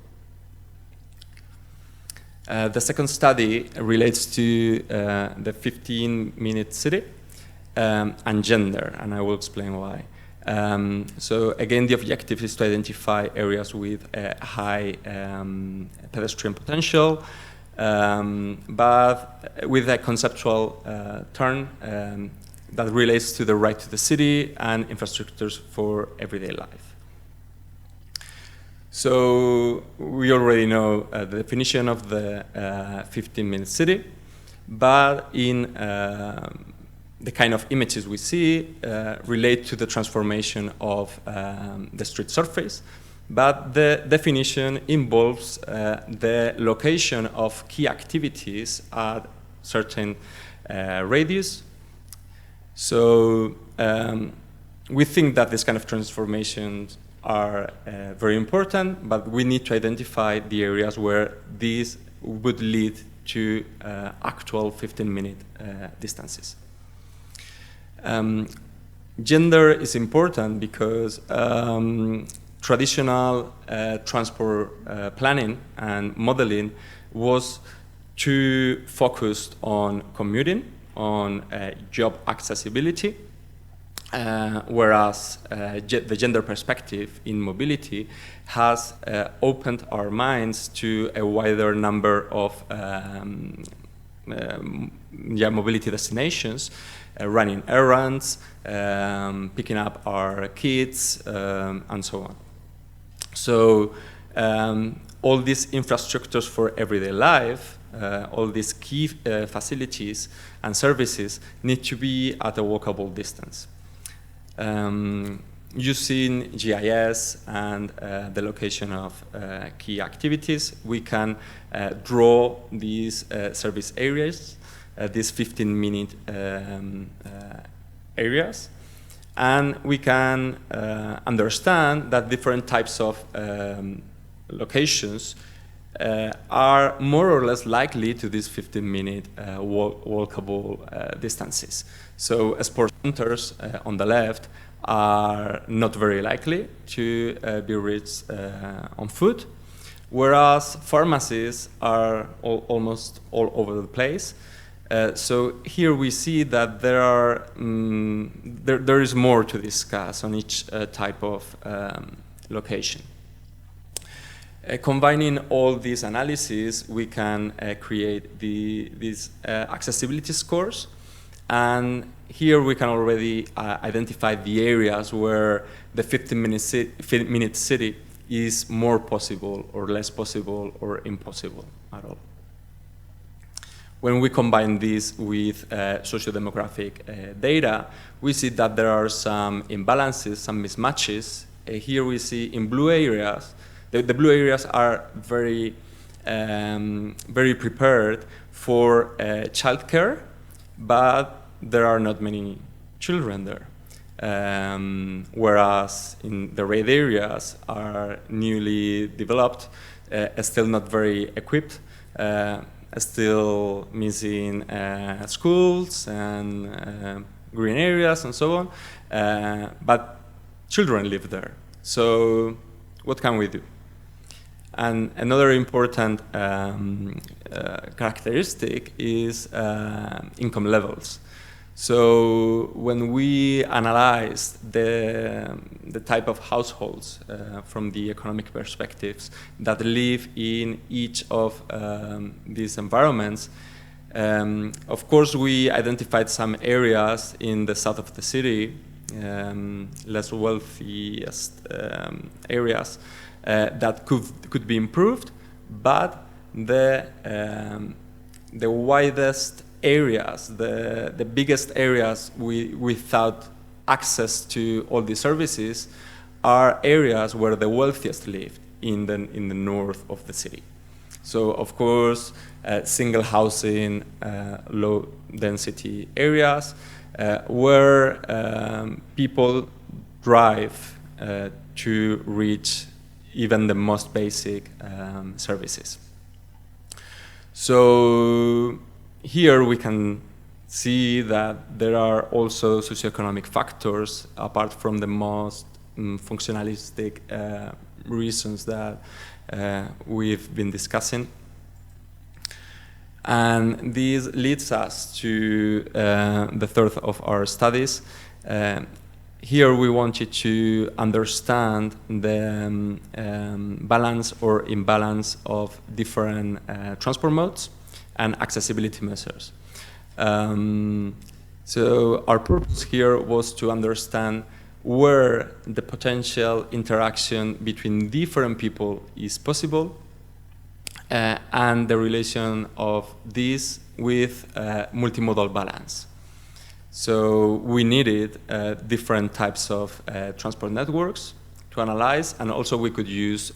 The second study relates to the 15-minute city and gender, and I will explain why. So again, the objective is to identify areas with a high pedestrian potential, but with a conceptual turn that relates to the right to the city and infrastructures for everyday life. So we already know the definition of the 15-minute city, but in the kind of images we see relate to the transformation of the street surface, but the definition involves the location of key activities at certain radius. So we think that this kind of transformations are very important, but we need to identify the areas where these would lead to actual 15-minute distances. Gender is important because traditional transport planning and modeling was too focused on commuting, on job accessibility, whereas the gender perspective in mobility has opened our minds to a wider number of mobility destinations, running errands, picking up our kids, and so on. So all these infrastructures for everyday life, all these key facilities and services need to be at a walkable distance. Using GIS and the location of key activities, we can draw these service areas, these 15-minute areas, And we can understand that different types of locations are more or less likely to these 15-minute walkable distances. So sports centers on the left are not very likely to be reached on foot, whereas pharmacies are almost all over the place. So here we see that there is more to discuss on each type of location. Combining all these analyses, we can create these accessibility scores. And here we can already identify the areas where the 15-minute city is more possible or less possible or impossible at all. When we combine this with socio-demographic data, we see that there are some imbalances, some mismatches. Here we see in blue areas, the blue areas are very prepared for childcare, but there are not many children there. Whereas in the red areas are newly developed, still not very equipped, still missing schools and green areas and so on, but children live there. So what can we do? And another important characteristic is income levels. So when we analyze the type of households from the economic perspectives that live in each of these environments, of course we identified some areas in the south of the city, less wealthiest areas, that could be improved, but the widest areas, the biggest areas without access to all these services are areas where the wealthiest live in the north of the city. So of course, single housing, low density areas where people drive to reach even the most basic services. So here we can see that there are also socioeconomic factors apart from the most functionalistic reasons that we've been discussing. And this leads us to the third of our studies. Here we wanted to understand the balance or imbalance of different transport modes and accessibility measures. So our purpose here was to understand where the potential interaction between different people is possible and the relation of this with multimodal balance. So we needed different types of transport networks to analyze, and also we could use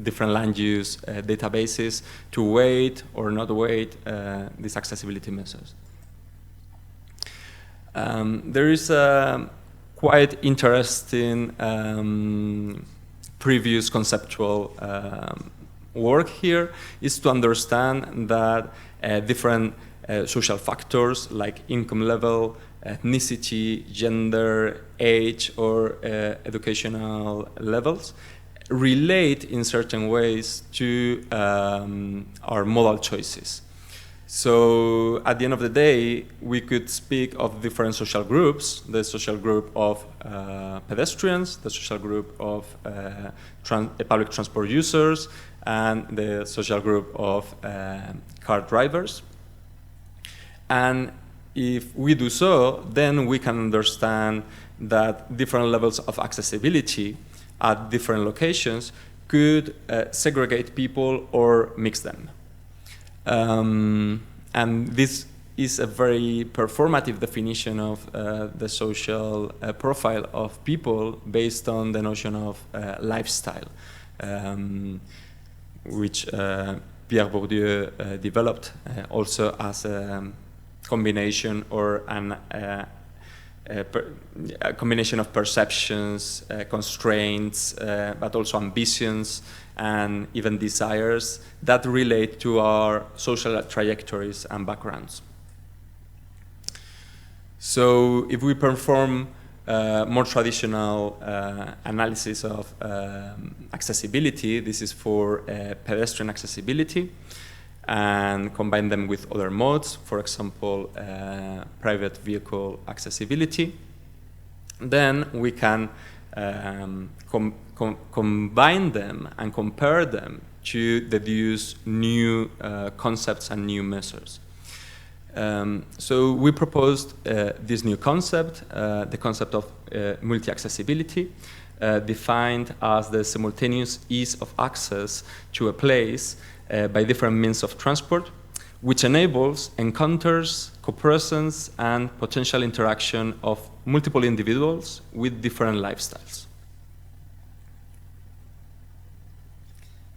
different land use databases to weight or not weight these accessibility measures. There is a quite interesting previous conceptual work here is to understand that different social factors like income level, ethnicity, gender, age, or educational levels relate in certain ways to our modal choices. So at the end of the day, we could speak of different social groups, the social group of pedestrians, the social group of public transport users, and the social group of car drivers. And if we do so, then we can understand that different levels of accessibility at different locations could segregate people or mix them. And this is a very performative definition of the social profile of people based on the notion of lifestyle, which Pierre Bourdieu developed also as a combination or a combination of perceptions, constraints, but also ambitions and even desires that relate to our social trajectories and backgrounds. So if we perform more traditional analysis of accessibility, this is for pedestrian accessibility, and combine them with other modes, for example, private vehicle accessibility, then we can combine them and compare them to deduce new concepts and new measures. So we proposed this new concept, the concept of multi-accessibility, defined as the simultaneous ease of access to a place by different means of transport, which enables encounters, co-presence, and potential interaction of multiple individuals with different lifestyles.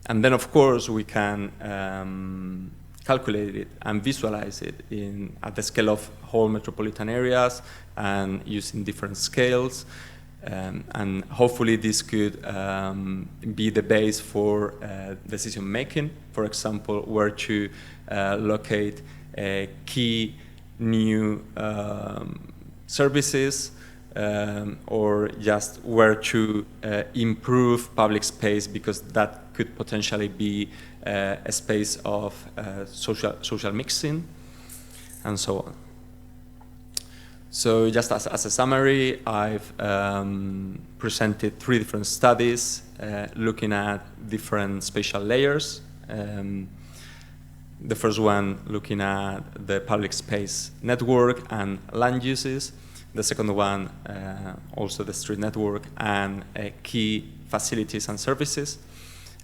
And then, of course, we can calculate it and visualize it at the scale of whole metropolitan areas and using different scales. And hopefully this could be the base for decision making. For example, where to locate key new services, or just where to improve public space, because that could potentially be a space of social mixing, and so on. So just as a summary, I've presented 3 different studies looking at different spatial layers. The first one looking at the public space network and land uses. The second one also the street network and key facilities and services.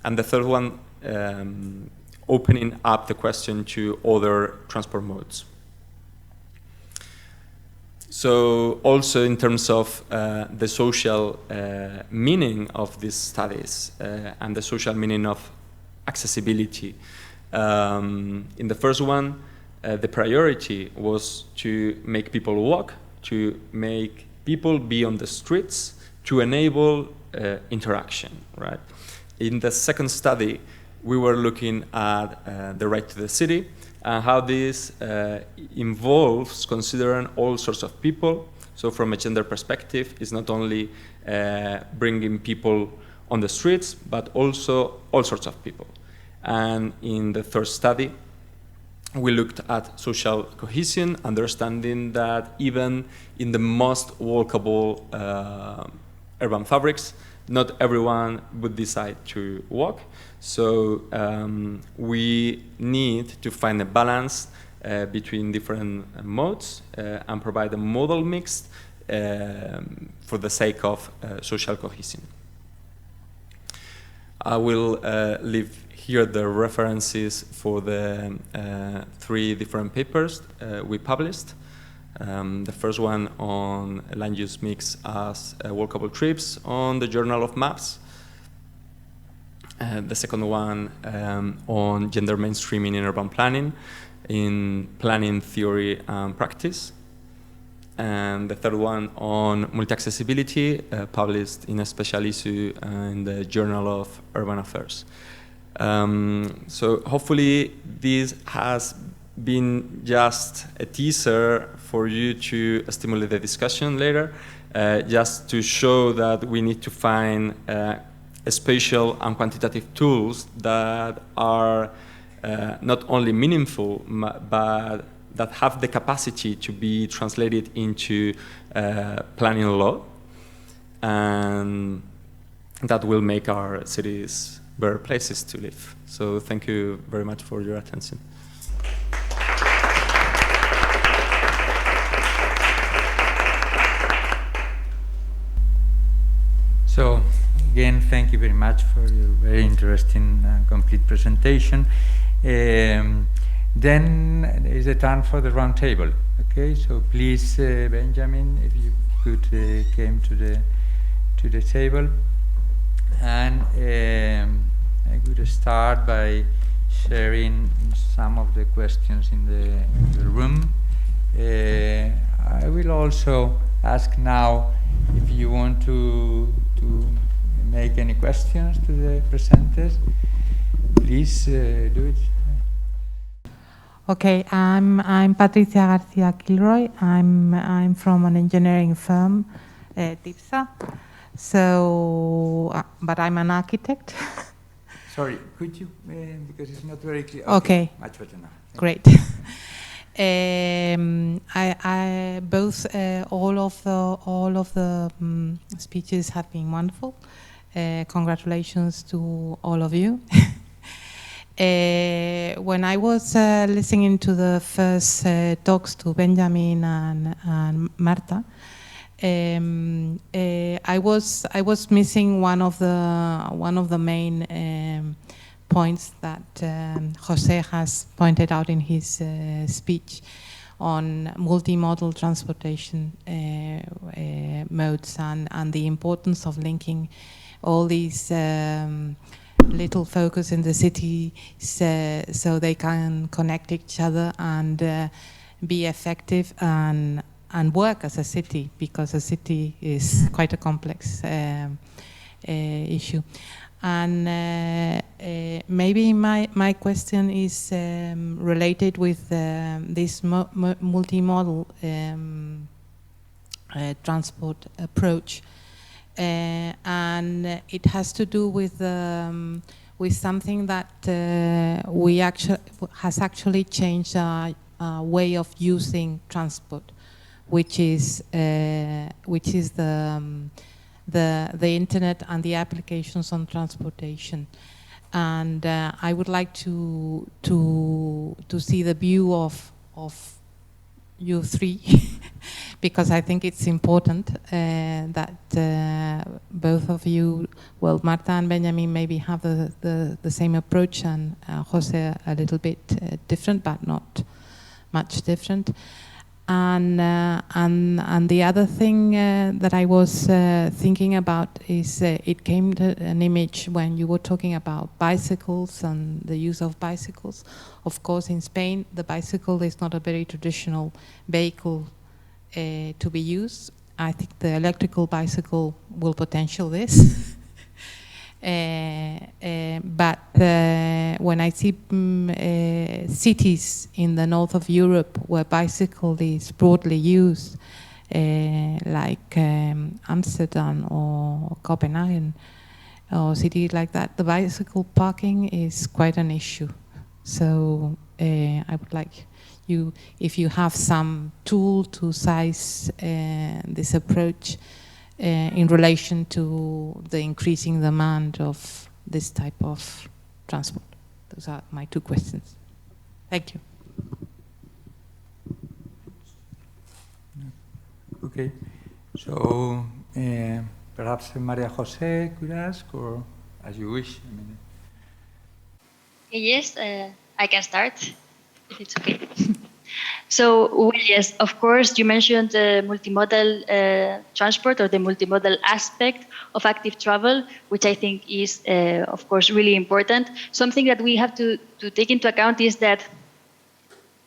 And the third one opening up the question to other transport modes. So also in terms of the social meaning of these studies and the social meaning of accessibility. In the first one, the priority was to make people walk, to make people be on the streets, to enable interaction, right? In the second study, we were looking at the right to the city, and how this involves considering all sorts of people. So from a gender perspective, it's not only bringing people on the streets, but also all sorts of people. And in the third study, we looked at social cohesion, understanding that even in the most walkable urban fabrics, not everyone would decide to walk. So we need to find a balance between different modes and provide a modal mix for the sake of social cohesion. I will leave here the references for the 3 different papers we published. The first one on land use mix as walkable trips on the Journal of Maps. The second one on gender mainstreaming in urban planning, in planning theory and practice. And the third one on multi-accessibility, published in a special issue in the Journal of Urban Affairs. So hopefully this has been just a teaser for you to stimulate the discussion later, just to show that we need to find spatial and quantitative tools that are not only meaningful, but that have the capacity to be translated into planning law, and that will make our cities better places to live. So thank you very much for your attention. So again, thank you very much for your very interesting and complete presentation. Then is the time for the roundtable. Okay, so please, Benjamin, if you could came to the table, and I could start by sharing some of the questions in the room. I will also ask now if you want to make any questions to the presenters. Please do it. Okay, I'm Patricia Garcia Kilroy. I'm from an engineering firm, TIPSA. So, but I'm an architect. Sorry, could you, because it's not very clear. Okay. Much better now. Great. I both all of the speeches have been wonderful. Congratulations to all of you. When I was listening to the first talks to Benjamin and Marta, I was missing one of the main points that José has pointed out in his speech on multimodal transportation modes and the importance of linking all these little focus in the city so they can connect each other and be effective and work as a city, because a city is quite a complex issue. And maybe my question is related with this multimodal transport approach. And it has to do with something that has actually changed our way of using transport, which is the internet and the applications on transportation. And I would like to see the view of you three, because I think it's important that both of you, well, Marta and Benjamin maybe have the same approach, and José a little bit different, but not much different. And the other thing that I was thinking about is it came to an image when you were talking about bicycles and the use of bicycles. Of course, in Spain, the bicycle is not a very traditional vehicle to be used. I think the electrical bicycle will potential this. But when I see cities in the north of Europe where bicycle is broadly used, like Amsterdam or Copenhagen or cities like that, the bicycle parking is quite an issue. So I would like you, if you have some tool to size this approach in relation to the increasing demand of this type of transport. Those are my two questions. Thank you. Okay, so perhaps María José could ask, or as you wish. I mean. Yes, I can start, if it's okay. So, well, yes, of course, you mentioned the multimodal transport, or the multimodal aspect of active travel, which I think is, of course, really important. Something that we have to take into account is that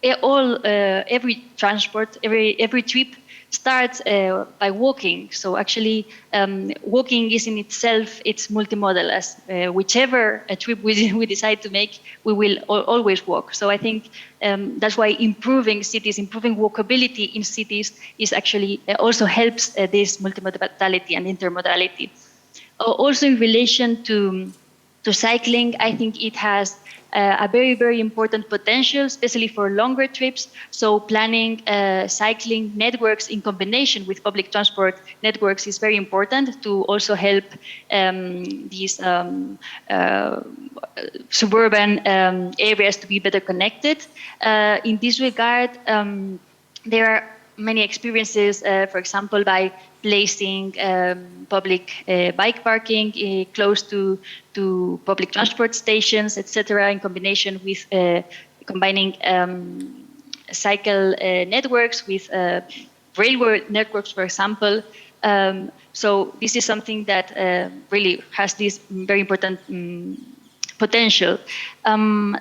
every transport, every trip starts by walking. So actually, walking is in itself, it's multimodal. As whichever trip we decide to make, we will always walk. So I think that's why improving cities, improving walkability in cities is actually also helps this multimodality and intermodality. Also in relation to cycling, I think it has a very, very important potential, especially for longer trips. So planning cycling networks in combination with public transport networks is very important to also help these suburban areas to be better connected. In this regard, there are many experiences, for example, by placing public bike parking close to public transport stations, etc., in combination with combining cycle networks with railway networks, for example. So this is something that really has this very important potential.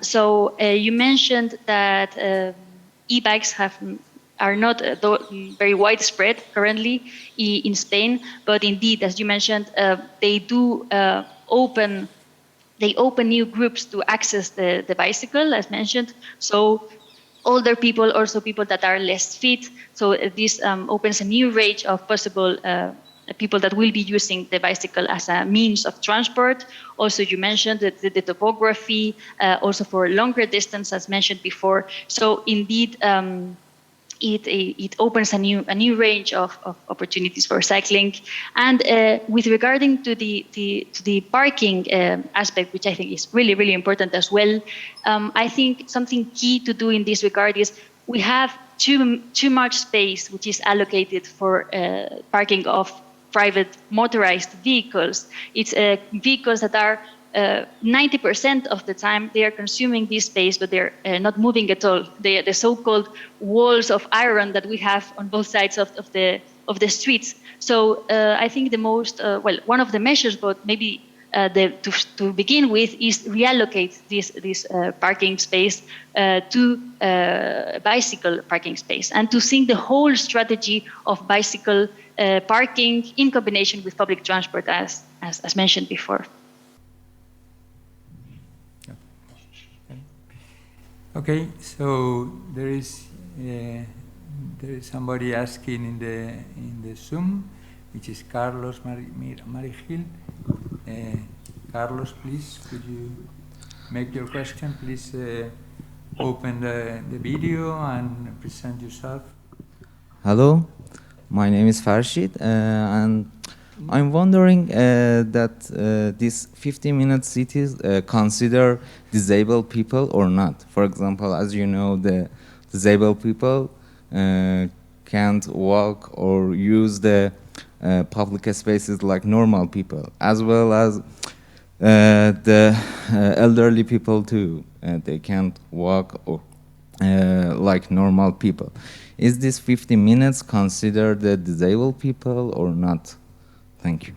So you mentioned that e-bikes have are not very widespread currently in Spain, but indeed, as you mentioned, they do open new groups to access the bicycle, as mentioned. So older people, also people that are less fit. So this opens a new range of possible people that will be using the bicycle as a means of transport. Also, you mentioned the topography, also for longer distance, as mentioned before. So indeed, it opens a new range of opportunities for cycling. And with regarding to the parking aspect, which I think is really, really important as well, I think something key to do in this regard is we have too much space which is allocated for parking of private motorized vehicles. It's vehicles that are 90% of the time they are consuming this space, but they're not moving at all. They are the so-called walls of iron that we have on both sides of the streets. So I think the most one of the measures, but maybe to begin with, is reallocate this parking space to bicycle parking space, and to think the whole strategy of bicycle parking in combination with public transport, as mentioned before. Okay, so there is somebody asking in the Zoom, which is Carlos Marigil. Carlos, please, could you make your question? Please open the video and present yourself. Hello, my name is Farshid, and I'm wondering that these 15-minute cities consider disabled people or not. For example, as you know, the disabled people can't walk or use the public spaces like normal people, as well as the elderly people too. They can't walk or like normal people. Is this 50 minutes considered the disabled people or not? Thank you.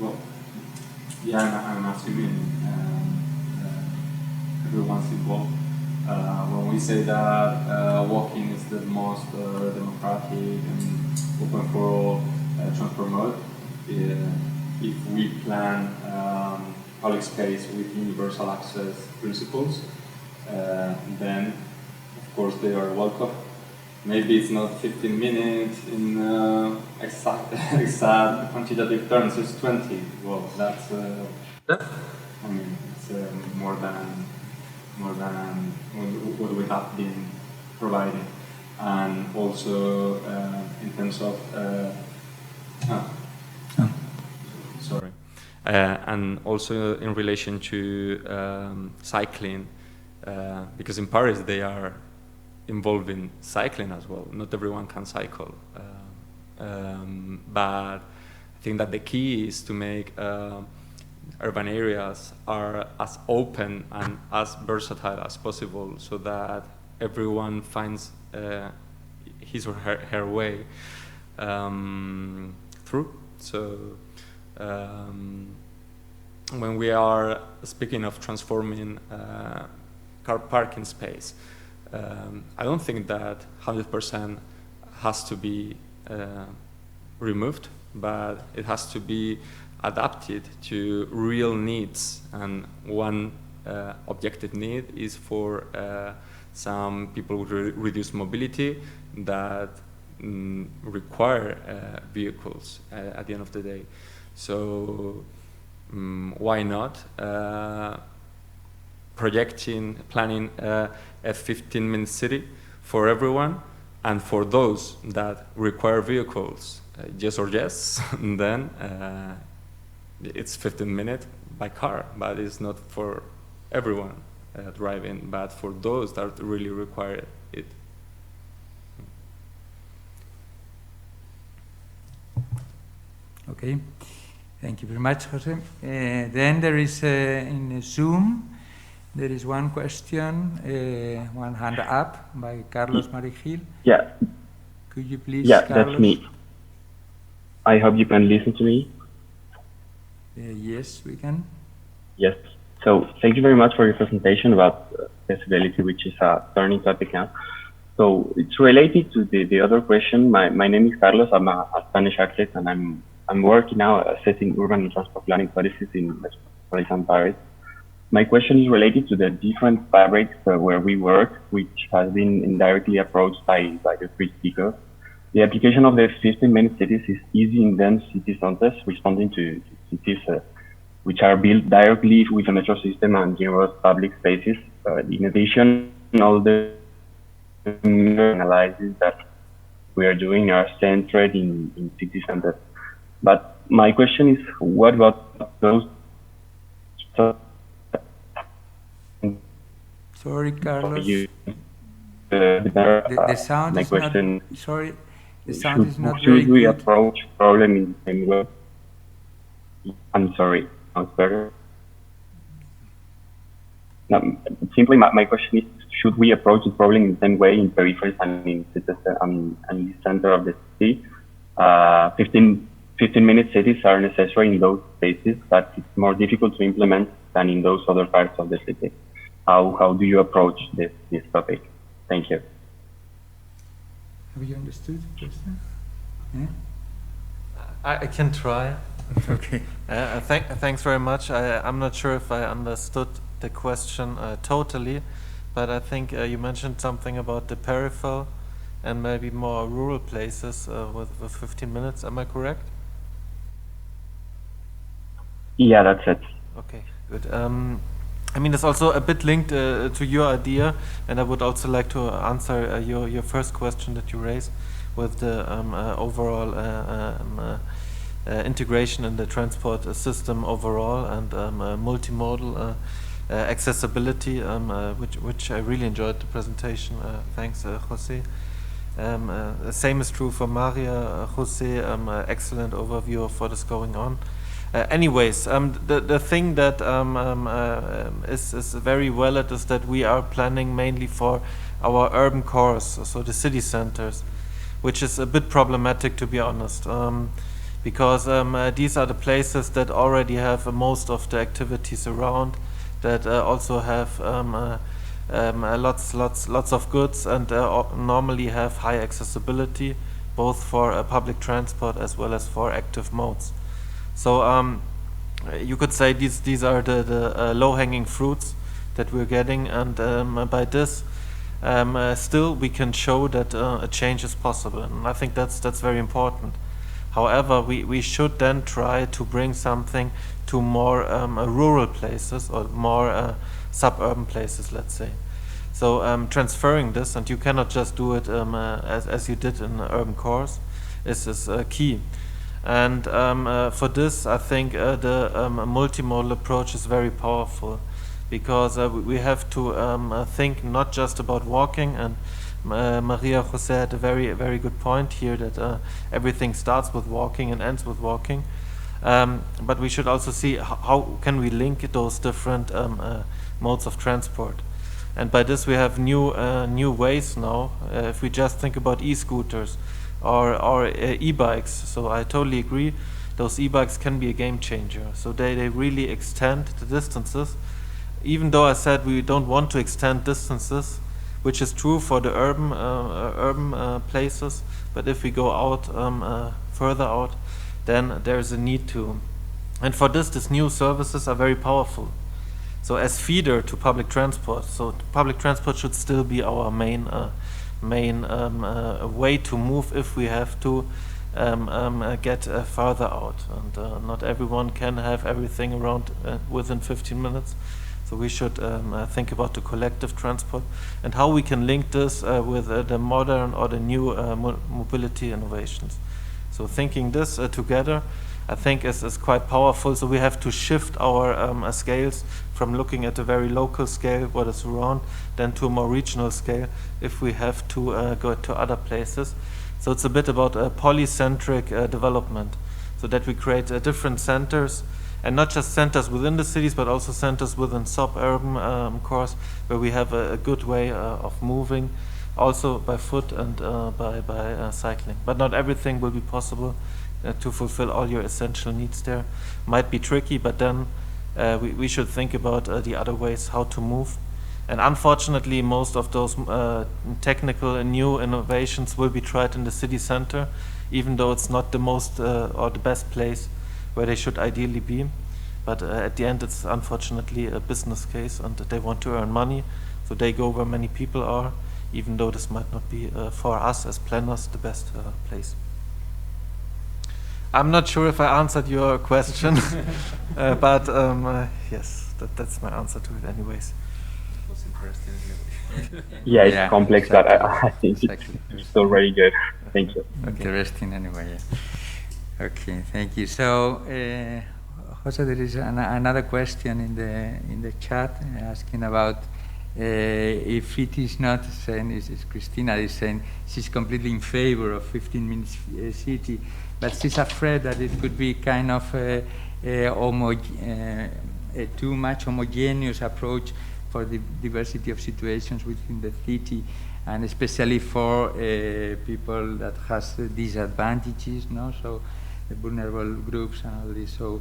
Well, yeah, I'm assuming everyone's involved. When we say that walking is the most democratic and open for all transport mode, if we plan public space with universal access principles, then of course they are welcome. Maybe it's not 15 minutes in exact quantitative terms, it's 20. Well, that's I mean, it's more than what we have been providing. And also in terms of sorry, and also in relation to cycling, because in Paris they are involved in cycling as well. Not everyone can cycle, but I think that the key is to make urban areas are as open and as versatile as possible, so that everyone finds his or her way through. So when we are speaking of transforming car parking space, I don't think that 100% has to be removed, but it has to be adapted to real needs. And one objective need is for some people with reduced mobility that require vehicles at the end of the day. So why not planning a 15-minute city for everyone, and for those that require vehicles, yes or yes, and then it's 15 minutes by car, but it's not for everyone driving, but for those that really require it. Okay, thank you very much, José. Then there is in Zoom, there is one question, one hand up by Carlos Marigil. Yeah. Could you please, Yeah, Carlos? that's me. I hope you can listen to me. Yes, we can. Yes. So thank you very much for your presentation about accessibility, which is a turning topic now. So it's related to the other question. My name is Carlos. I'm a Spanish architect, and I'm working now assessing urban and transport planning policies in Metropolitan Paris. My question is related to the different fabrics where we work, which has been indirectly approached by the three speakers. The application of the 15-minute cities is easy in dense city centers, responding to cities which are built directly with the metro system and general public spaces. In addition, all the analyses that we are doing are centered in city centers. But my question is, what about those? Sorry, Carlos. The The sound my is question, not. Sorry, the sound is not should very we good. approach problem in the same way? I'm sorry, sounds better. No, simply, my question is, should we approach the problem in the same way in peripheries and in the center of the city? 15-minute cities are necessary in those spaces, but it's more difficult to implement than in those other parts of the city. How do you approach this topic? Thank you. Have you understood the question? Yeah? I can try. Okay. Thanks very much. I'm not sure if I understood the question totally, but I think you mentioned something about the peripheral and maybe more rural places with 15 minutes. Am I correct? Yeah, that's it. Okay, good. I mean, it's also a bit linked to your idea, and I would also like to answer your first question that you raised with the overall integration in the transport system overall and multimodal accessibility, which I really enjoyed the presentation. Thanks, José. Same is true for María, José. Excellent overview of what is going on. Anyways, the thing that is very valid is that we are planning mainly for our urban cores, so the city centers, which is a bit problematic, to be honest, because these are the places that already have most of the activities around, that also have lots of goods and normally have high accessibility, both for public transport as well as for active modes. So you could say these are the low-hanging fruits that we're getting, and by this, still we can show that a change is possible, and I think that's very important. However, we should then try to bring something to more rural places or more suburban places, let's say. So transferring this, and you cannot just do it as you did in urban cores, is key. And for this, I think the multimodal approach is very powerful, because we have to think not just about walking, and María José had a very good point here, that everything starts with walking and ends with walking. But we should also see how can we link those different modes of transport. And by this we have new ways now. If we just think about e-scooters or e-bikes, so I totally agree, those e-bikes can be a game changer. So they really extend the distances, even though I said we don't want to extend distances, which is true for the urban places, but if we go out further out, then there's a need to. And for this, these new services are very powerful. So as feeder to public transport, so public transport should still be our main way to move if we have to get further out. And not everyone can have everything around within 15 minutes. So we should think about the collective transport and how we can link this with the modern or the new mobility innovations. So thinking this together, I think is quite powerful. So we have to shift our scales from looking at a very local scale, what is around, then to a more regional scale if we have to go to other places. So it's a bit about a polycentric development, so that we create different centers, and not just centers within the cities, but also centers within suburban cores, where we have a good way of moving, also by foot and by cycling. But not everything will be possible to fulfill all your essential needs there. Might be tricky, but then we should think about the other ways how to move. And unfortunately, most of those technical and new innovations will be tried in the city center, even though it's not the most or the best place where they should ideally be. But at the end, it's unfortunately a business case, and they want to earn money, so they go where many people are, even though this might not be for us as planners the best place. I'm not sure if I answered your question, but yes, that's my answer to it anyways. It was interesting anyway. Yeah, it's Yeah, complex, exactly. but I think Exactly. it's still very good. Thank you. Interesting anyway, yeah. Okay, thank you. So, José, there is another question in the chat asking about if it is not saying, is Christina is saying she's completely in favor of 15 minutes city, but she's afraid that it could be kind of a too much homogeneous approach for the diversity of situations within the city, and especially for people that has disadvantages, no? So the vulnerable groups and all this. So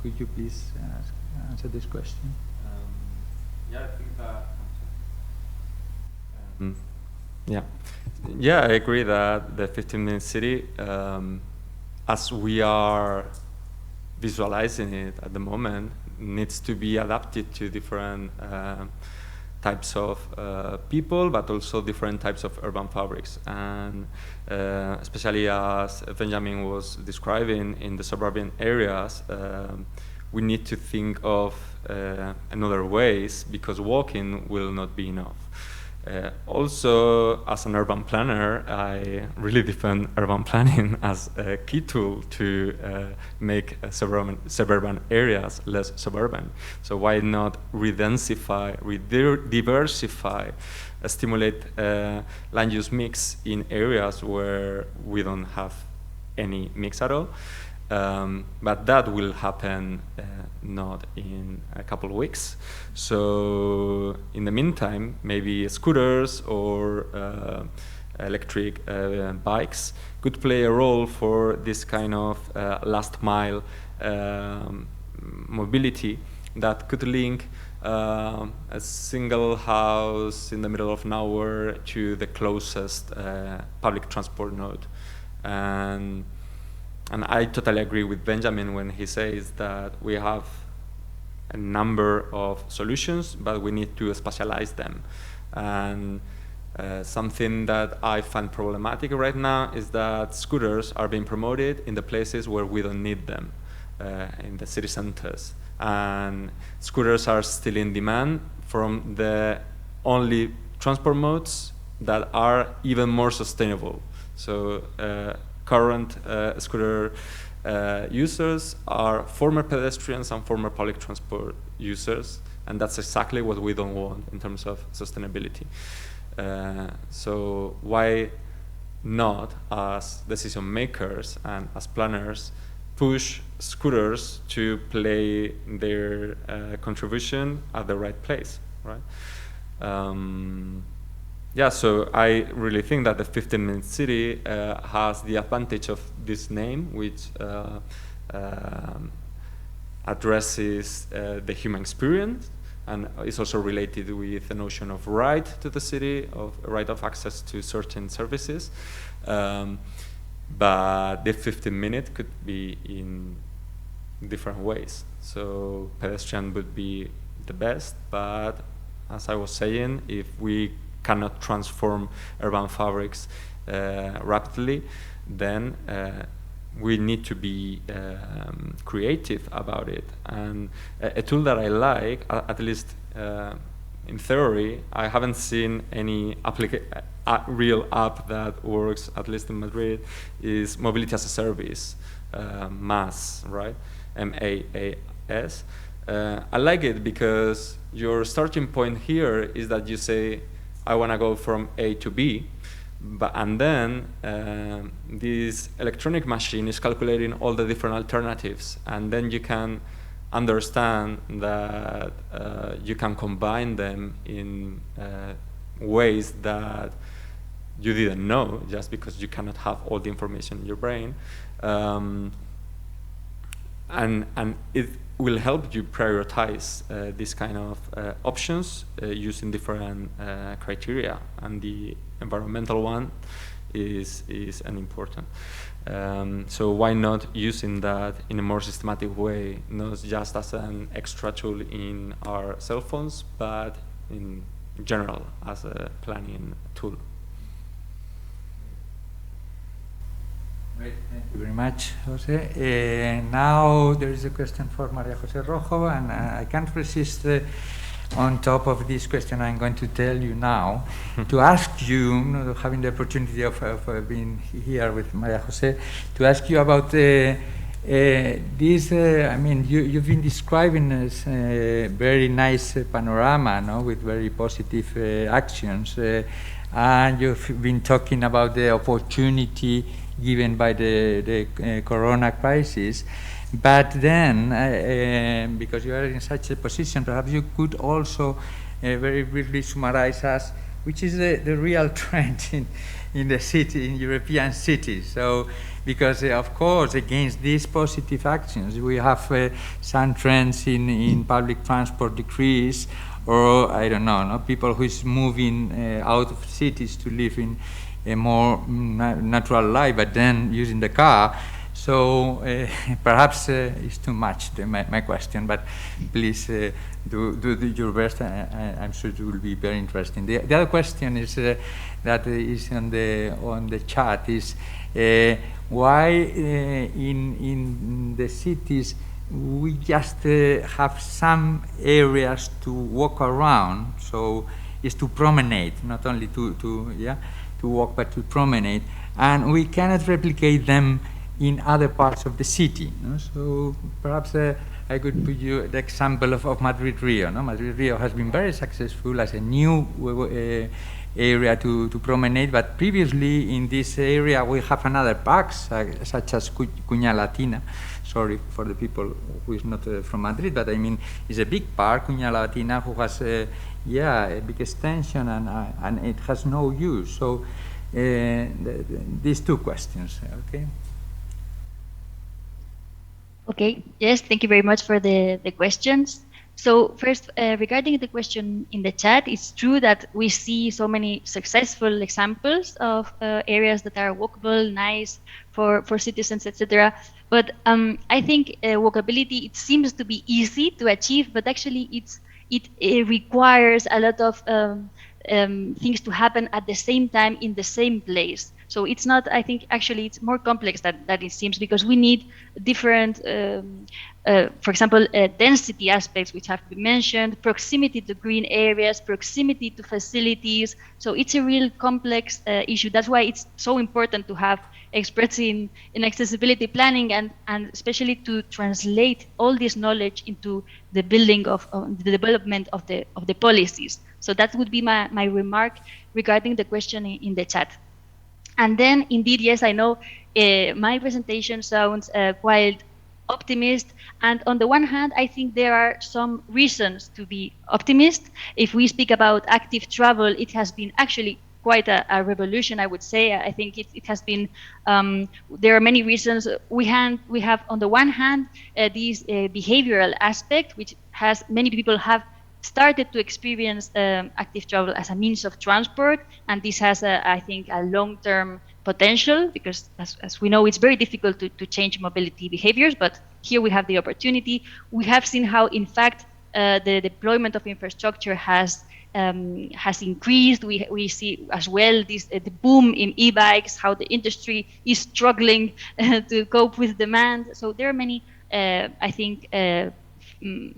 could you please answer this question? Yeah, I think that. Yeah, I agree that the 15-minute city, as we are visualizing it at the moment, needs to be adapted to different types of people, but also different types of urban fabrics. And especially as Benjamin was describing in the suburban areas, we need to think of another ways, because walking will not be enough. Also, as an urban planner, I really defend urban planning as a key tool to make suburban areas less suburban. So why not redensify, diversify, stimulate land use mix in areas where we don't have any mix at all? But that will happen not in a couple of weeks. So in the meantime, maybe scooters or electric bikes could play a role for this kind of last mile mobility that could link a single house in the middle of nowhere to the closest public transport node. And I totally agree with Benjamin when he says that we have a number of solutions, but we need to specialize them. And something that I find problematic right now is that scooters are being promoted in the places where we don't need them, in the city centers. And scooters are still in demand from the only transport modes that are even more sustainable. So current scooter users are former pedestrians and former public transport users, and that's exactly what we don't want in terms of sustainability. So why not, as decision makers and as planners, push scooters to play their contribution at the right place, right? Yeah, so I really think that the 15-minute city has the advantage of this name, which addresses the human experience, and is also related with the notion of right to the city, of right of access to certain services. But the 15-minute could be in different ways. So pedestrian would be the best, but as I was saying, if we cannot transform urban fabrics rapidly, then we need to be creative about it. And a tool that I like, at least in theory, I haven't seen any real app that works, at least in Madrid, is Mobility as a Service, MAS, right? M-A-A-S. I like it because your starting point here is that you say, I want to go from A to B, and then this electronic machine is calculating all the different alternatives, and then you can understand that you can combine them in ways that you didn't know, just because you cannot have all the information in your brain. And it will help you prioritize this kind of options using different criteria, and the environmental one is an important. So why not using that in a more systematic way, not just as an extra tool in our cell phones, but in general as a planning tool. Great, thank you very much, José. Now there is a question for María José Rojo, and I can't resist, on top of this question I'm going to tell you now, to ask you, having the opportunity of being here with María José, to ask you about this. I mean, you've been describing this very nice panorama, no, with very positive actions, and you've been talking about the opportunity given by the corona crisis. But then, because you are in such a position, perhaps you could also very briefly summarize us, which is the real trend in the city, in European cities. So, because of course, against these positive actions, we have some trends in public transport decrease, or I don't know, no? People who is moving out of cities to live in a more natural life, but then using the car. So perhaps it's too much, my question, but please do your best. I'm sure it will be very interesting. The other question is that is on the chat is why in the cities we just have some areas to walk around. So it's to promenade, not only to walk, but to promenade, and we cannot replicate them in other parts of the city. No? So perhaps I could put you the example of Madrid Rio. No? Madrid Rio has been very successful as a new area to promenade, but previously in this area we have another parks such as Cuña Latina. Sorry for the people who is not from Madrid, but I mean it's a big park, Cuña Latina, who has a big extension and it has no use. So these two questions, okay? Okay, yes, thank you very much for the questions. So first, regarding the question in the chat, it's true that we see so many successful examples of areas that are walkable, nice for citizens, etc. But I think walkability, it seems to be easy to achieve, but actually it requires a lot of things to happen at the same time in the same place. So it's not, I think actually it's more complex than it seems, because we need different, for example, density aspects which have been mentioned, proximity to green areas, proximity to facilities. So it's a real complex issue. That's why it's so important to have experts in accessibility planning and especially to translate all this knowledge into the building of the development of the policies. So that would be my remark regarding the question in the chat. And then, indeed, yes, I know my presentation sounds quite optimist. And on the one hand, I think there are some reasons to be optimist. If we speak about active travel, it has been actually quite a revolution, I would say. I think it has been, there are many reasons. We have on the one hand, this behavioral aspect, which has many people have started to experience active travel as a means of transport, and this has, I think, a long-term potential, because as we know, it's very difficult to change mobility behaviors, but here we have the opportunity. We have seen how, in fact, the deployment of infrastructure has increased. We see as well this the boom in e-bikes, how the industry is struggling to cope with demand. So there are many, I think,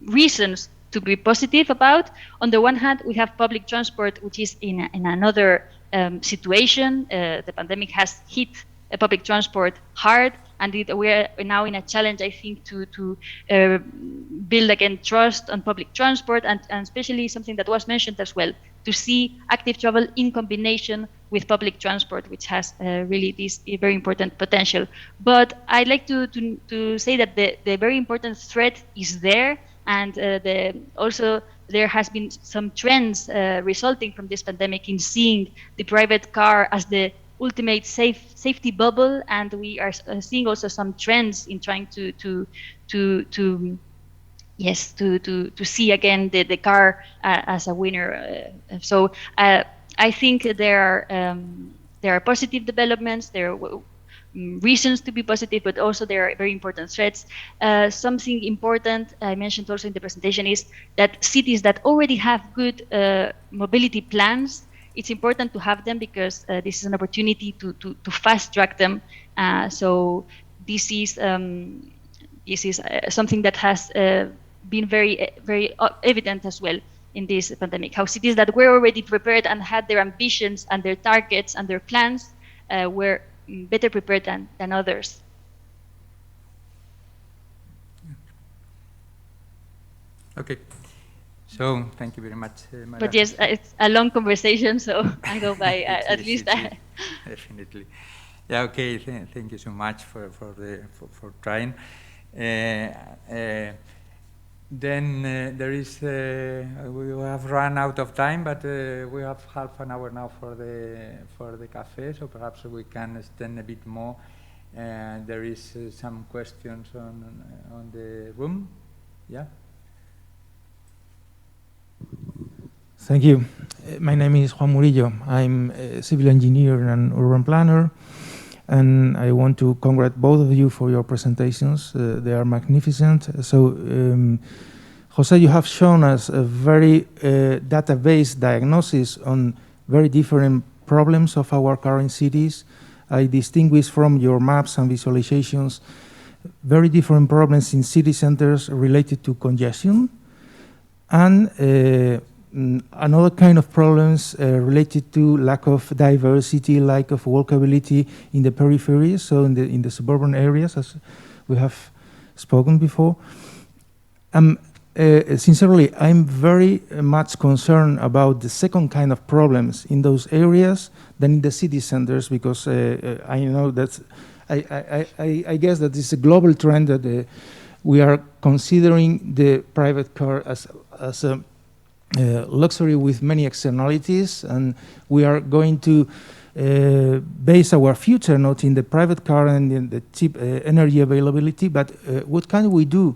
reasons to be positive about. On the one hand, we have public transport, which is in another situation. The pandemic has hit public transport hard, and we are now in a challenge, I think, to build again trust on public transport, and especially something that was mentioned as well, to see active travel in combination with public transport, which has really this very important potential. But I'd like to say that the very important threat is there, and also there has been some trends resulting from this pandemic in seeing the private car as the ultimate safety bubble, and we are seeing also some trends in trying to see again the car as a winner. So I think there are positive developments. There are reasons to be positive, but also there are very important threats. Something important I mentioned also in the presentation is that cities that already have good mobility plans, it's important to have them because this is an opportunity to fast track them. So this is something that has been very evident as well in this pandemic. How cities that were already prepared and had their ambitions and their targets and their plans were better prepared than others. Okay. So thank you very much, María. But yes, it's a long conversation, so I go by at least. Definitely. Yeah. Okay. Thank you so much for trying. Then there is. We have run out of time, but we have half an hour now for the cafe. So perhaps we can extend a bit more. There is some questions on the room. Yeah. Thank you. My name is Juan Murillo. I'm a civil engineer and urban planner, and I want to congratulate both of you for your presentations. They are magnificent. So, José, you have shown us a very data-based diagnosis on very different problems of our current cities. I distinguish from your maps and visualizations very different problems in city centers related to congestion, and another kind of problems related to lack of diversity, lack of walkability in the peripheries, so in the suburban areas, as we have spoken before. Sincerely, I'm very much concerned about the second kind of problems in those areas than in the city centers, because I know that I guess that it's a global trend that we are considering the private car as a luxury with many externalities, and we are going to base our future not in the private car and in the cheap energy availability, but what can we do?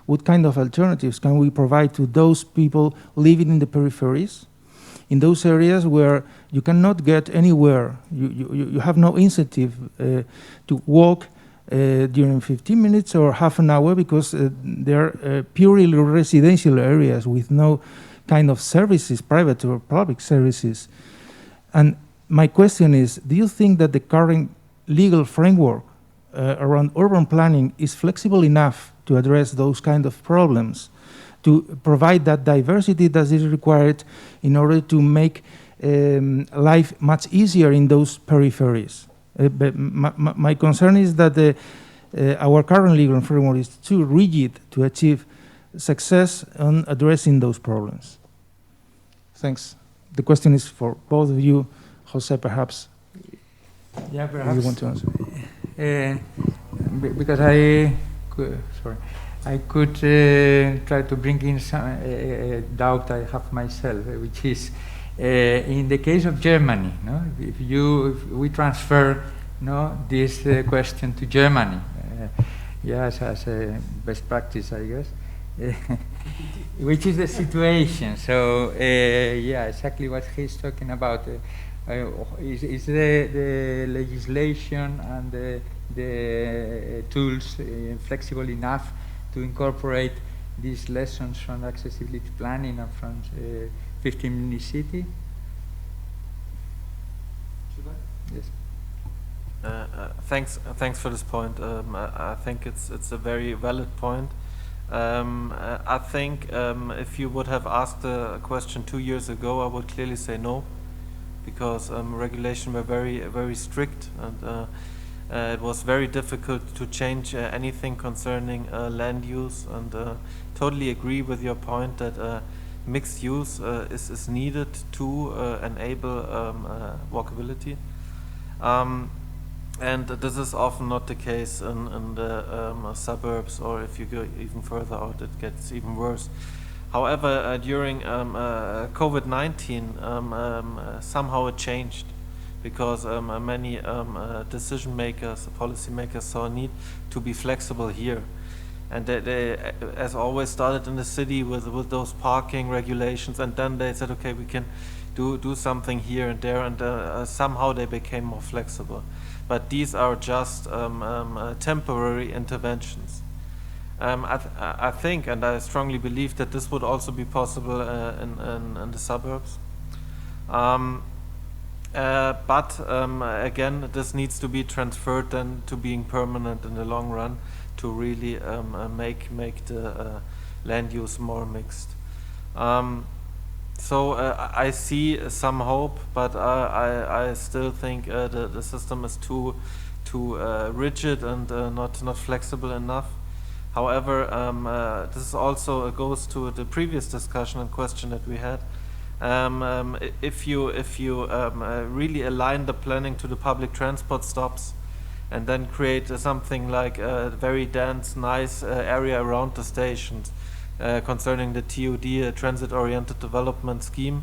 What kind of alternatives can we provide to those people living in the peripheries, in those areas where you cannot get anywhere? You have no incentive to walk during 15 minutes or half an hour, because they are purely residential areas with no kind of services, private or public services. And my question is, do you think that the current legal framework around urban planning is flexible enough to address those kind of problems, to provide that diversity that is required in order to make life much easier in those peripheries? But my concern is that our current legal framework is too rigid to achieve success on addressing those problems. Thanks. The question is for both of you. José, perhaps. Yeah, perhaps. You want to answer? Because I could try to bring in some doubt I have myself, which is in the case of Germany. No? If we transfer this question to Germany, yes, as a best practice, I guess. Which is the situation? So yeah, exactly what he's talking about. Is the legislation and the tools flexible enough to incorporate these lessons from accessibility planning and from 15-minute city? Yes. Thanks for this point. I think it's a very valid point. I think if you would have asked a question 2 years ago, I would clearly say no, because regulation were very strict, and it was very difficult to change anything concerning land use. And totally agree with your point that mixed use is needed to enable walkability. And this is often not the case in the suburbs, or if you go even further out, it gets even worse. However, during COVID-19, somehow it changed, because many decision makers, policy makers saw a need to be flexible here. And they, as always, started in the city with those parking regulations, and then they said, okay, we can do something here and there, and somehow they became more flexible. But these are just temporary interventions. I think, and I strongly believe, that this would also be possible in the suburbs. But again, this needs to be transferred then to being permanent in the long run, to really make the land use more mixed. So I see some hope, but I still think the system is too rigid and not flexible enough. However, this also goes to the previous discussion and question that we had. If you really align the planning to the public transport stops, and then create something like a very dense, nice area around the stations concerning the TOD, a transit-oriented development scheme,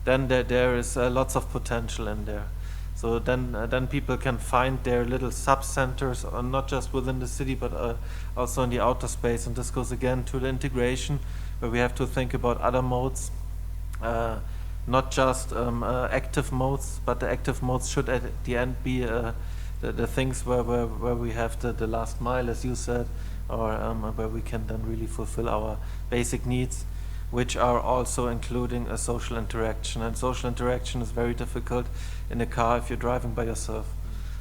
then there is lots of potential in there. So then people can find their little sub-centers, not just within the city, but also in the outer space. And this goes again to the integration, where we have to think about other modes, not just active modes, but the active modes should at the end be the things where we have the last mile, as you said, or where we can then really fulfill our basic needs, which are also including a social interaction. And social interaction is very difficult in a car if you're driving by yourself.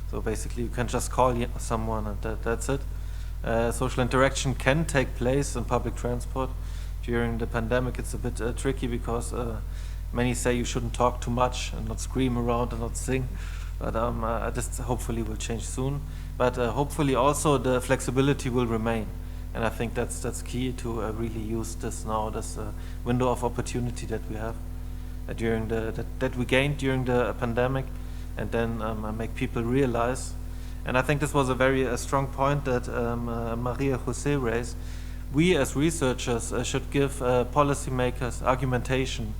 So basically you can just call someone and that's it. Social interaction can take place in public transport. During the pandemic it's a bit tricky, because many say you shouldn't talk too much and not scream around and not sing. But this hopefully will change soon. But hopefully also the flexibility will remain. And I think that's key to really use this now, this window of opportunity that we have during that we gained during the pandemic, and then make people realize. And I think this was a very strong point that María José raised. We as researchers should give policymakers argumentation,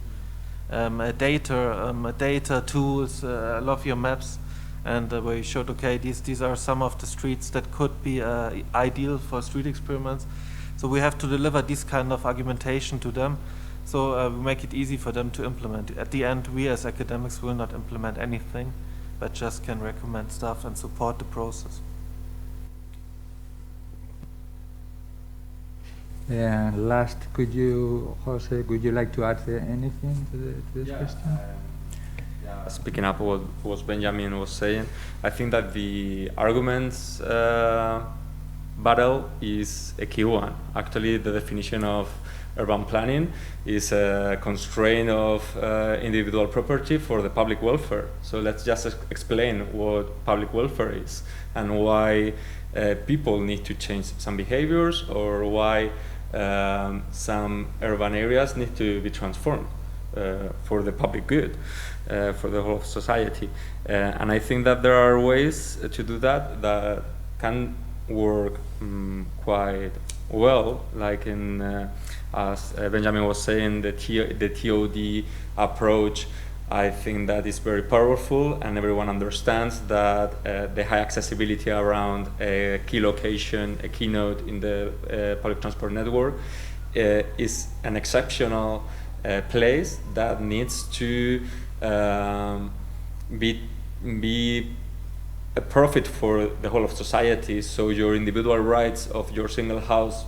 data tools. I love your maps, and where you showed, okay, these are some of the streets that could be ideal for street experiments. So we have to deliver this kind of argumentation to them, so we make it easy for them to implement. At the end, we as academics will not implement anything, but just can recommend stuff and support the process. Yeah, last, José, would you like to add anything to this question? Speaking up what Benjamin was saying, I think that the arguments battle is a key one. Actually, the definition of urban planning is a constraint of individual property for the public welfare. So let's just explain what public welfare is and why people need to change some behaviors, or why some urban areas need to be transformed for the public good, for the whole of society. And I think that there are ways to do that that can work quite well, like in, as Benjamin was saying, the TOD approach. I think that is very powerful, and everyone understands that the high accessibility around a key location, a key node in the public transport network is an exceptional place that needs to be a profit for the whole of society. So your individual rights of your single house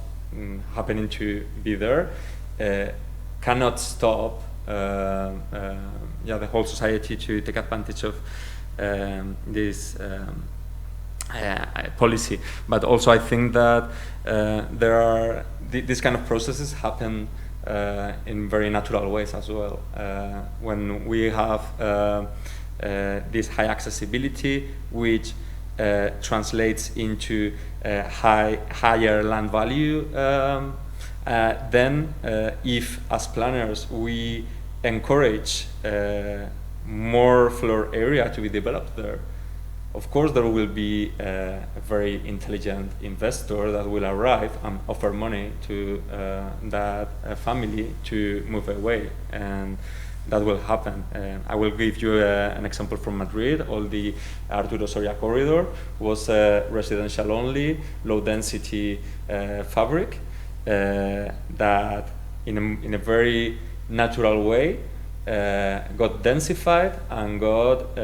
happening to be there cannot stop the whole society to take advantage of this policy. But also I think that there are these kind of processes happen in very natural ways as well. When we have this high accessibility, which translates into higher land value, then if as planners we encourage more floor area to be developed there, Of course, there will be a very intelligent investor that will arrive and offer money to that family to move away, and that will happen. I will give you an example from Madrid. All the Arturo Soria corridor was a residential only, low density fabric that in a very natural way got densified and got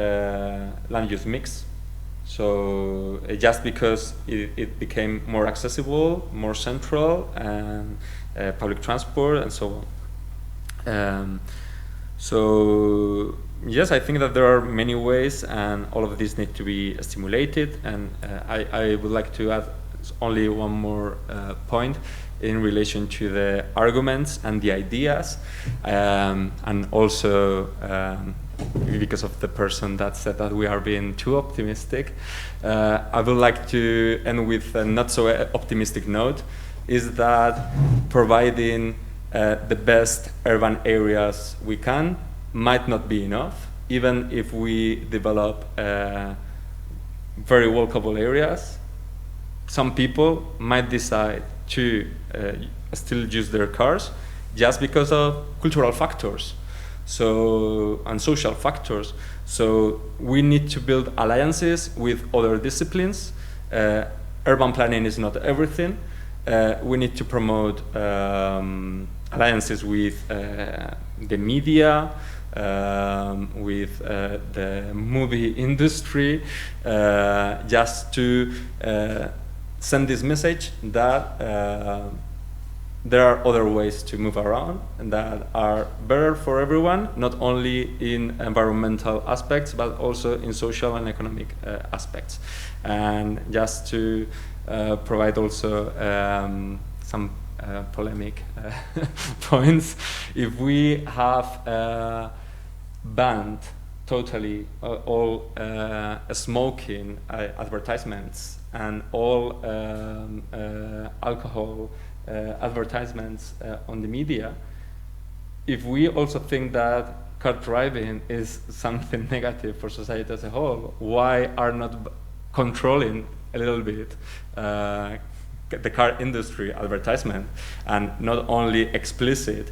land use mix. So just because it became more accessible, more central, and public transport and so on. So yes, I think that there are many ways, and all of these need to be stimulated. And I would like to add only one more point in relation to the arguments and the ideas, and also because of the person that said that we are being too optimistic, I would like to end with a not so optimistic note, is that providing the best urban areas we can might not be enough, even if we develop very walkable areas. Some people might decide to still use their cars just because of cultural factors, and social factors. So we need to build alliances with other disciplines. Urban planning is not everything. We need to promote alliances with the media, with the movie industry, just to send this message that there are other ways to move around and that are better for everyone, not only in environmental aspects, but also in social and economic aspects. And just to provide also some polemic points, if we have banned totally all smoking advertisements and all alcohol advertisements on the media, if we also think that car driving is something negative for society as a whole, why are not controlling a little bit the car industry advertisement, and not only explicit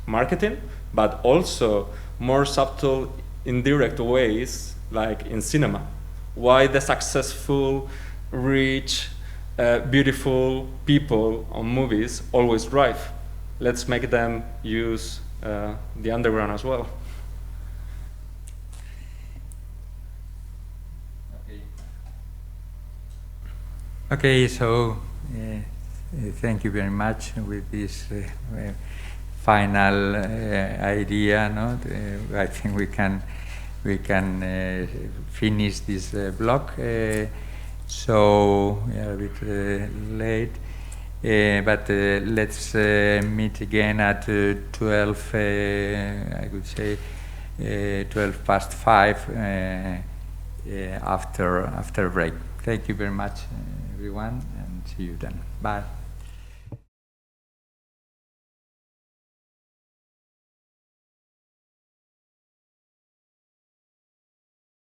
marketing, but also more subtle, indirect ways, like in cinema? Why the successful, rich, beautiful people on movies always drive? Let's make them use the underground as well. Okay, so thank you very much with this final idea. No? I think we can finish this block. So we are a bit late, but let's meet again at 12. I would say 5:12 after break. Thank you very much, everyone, and see you then. Bye.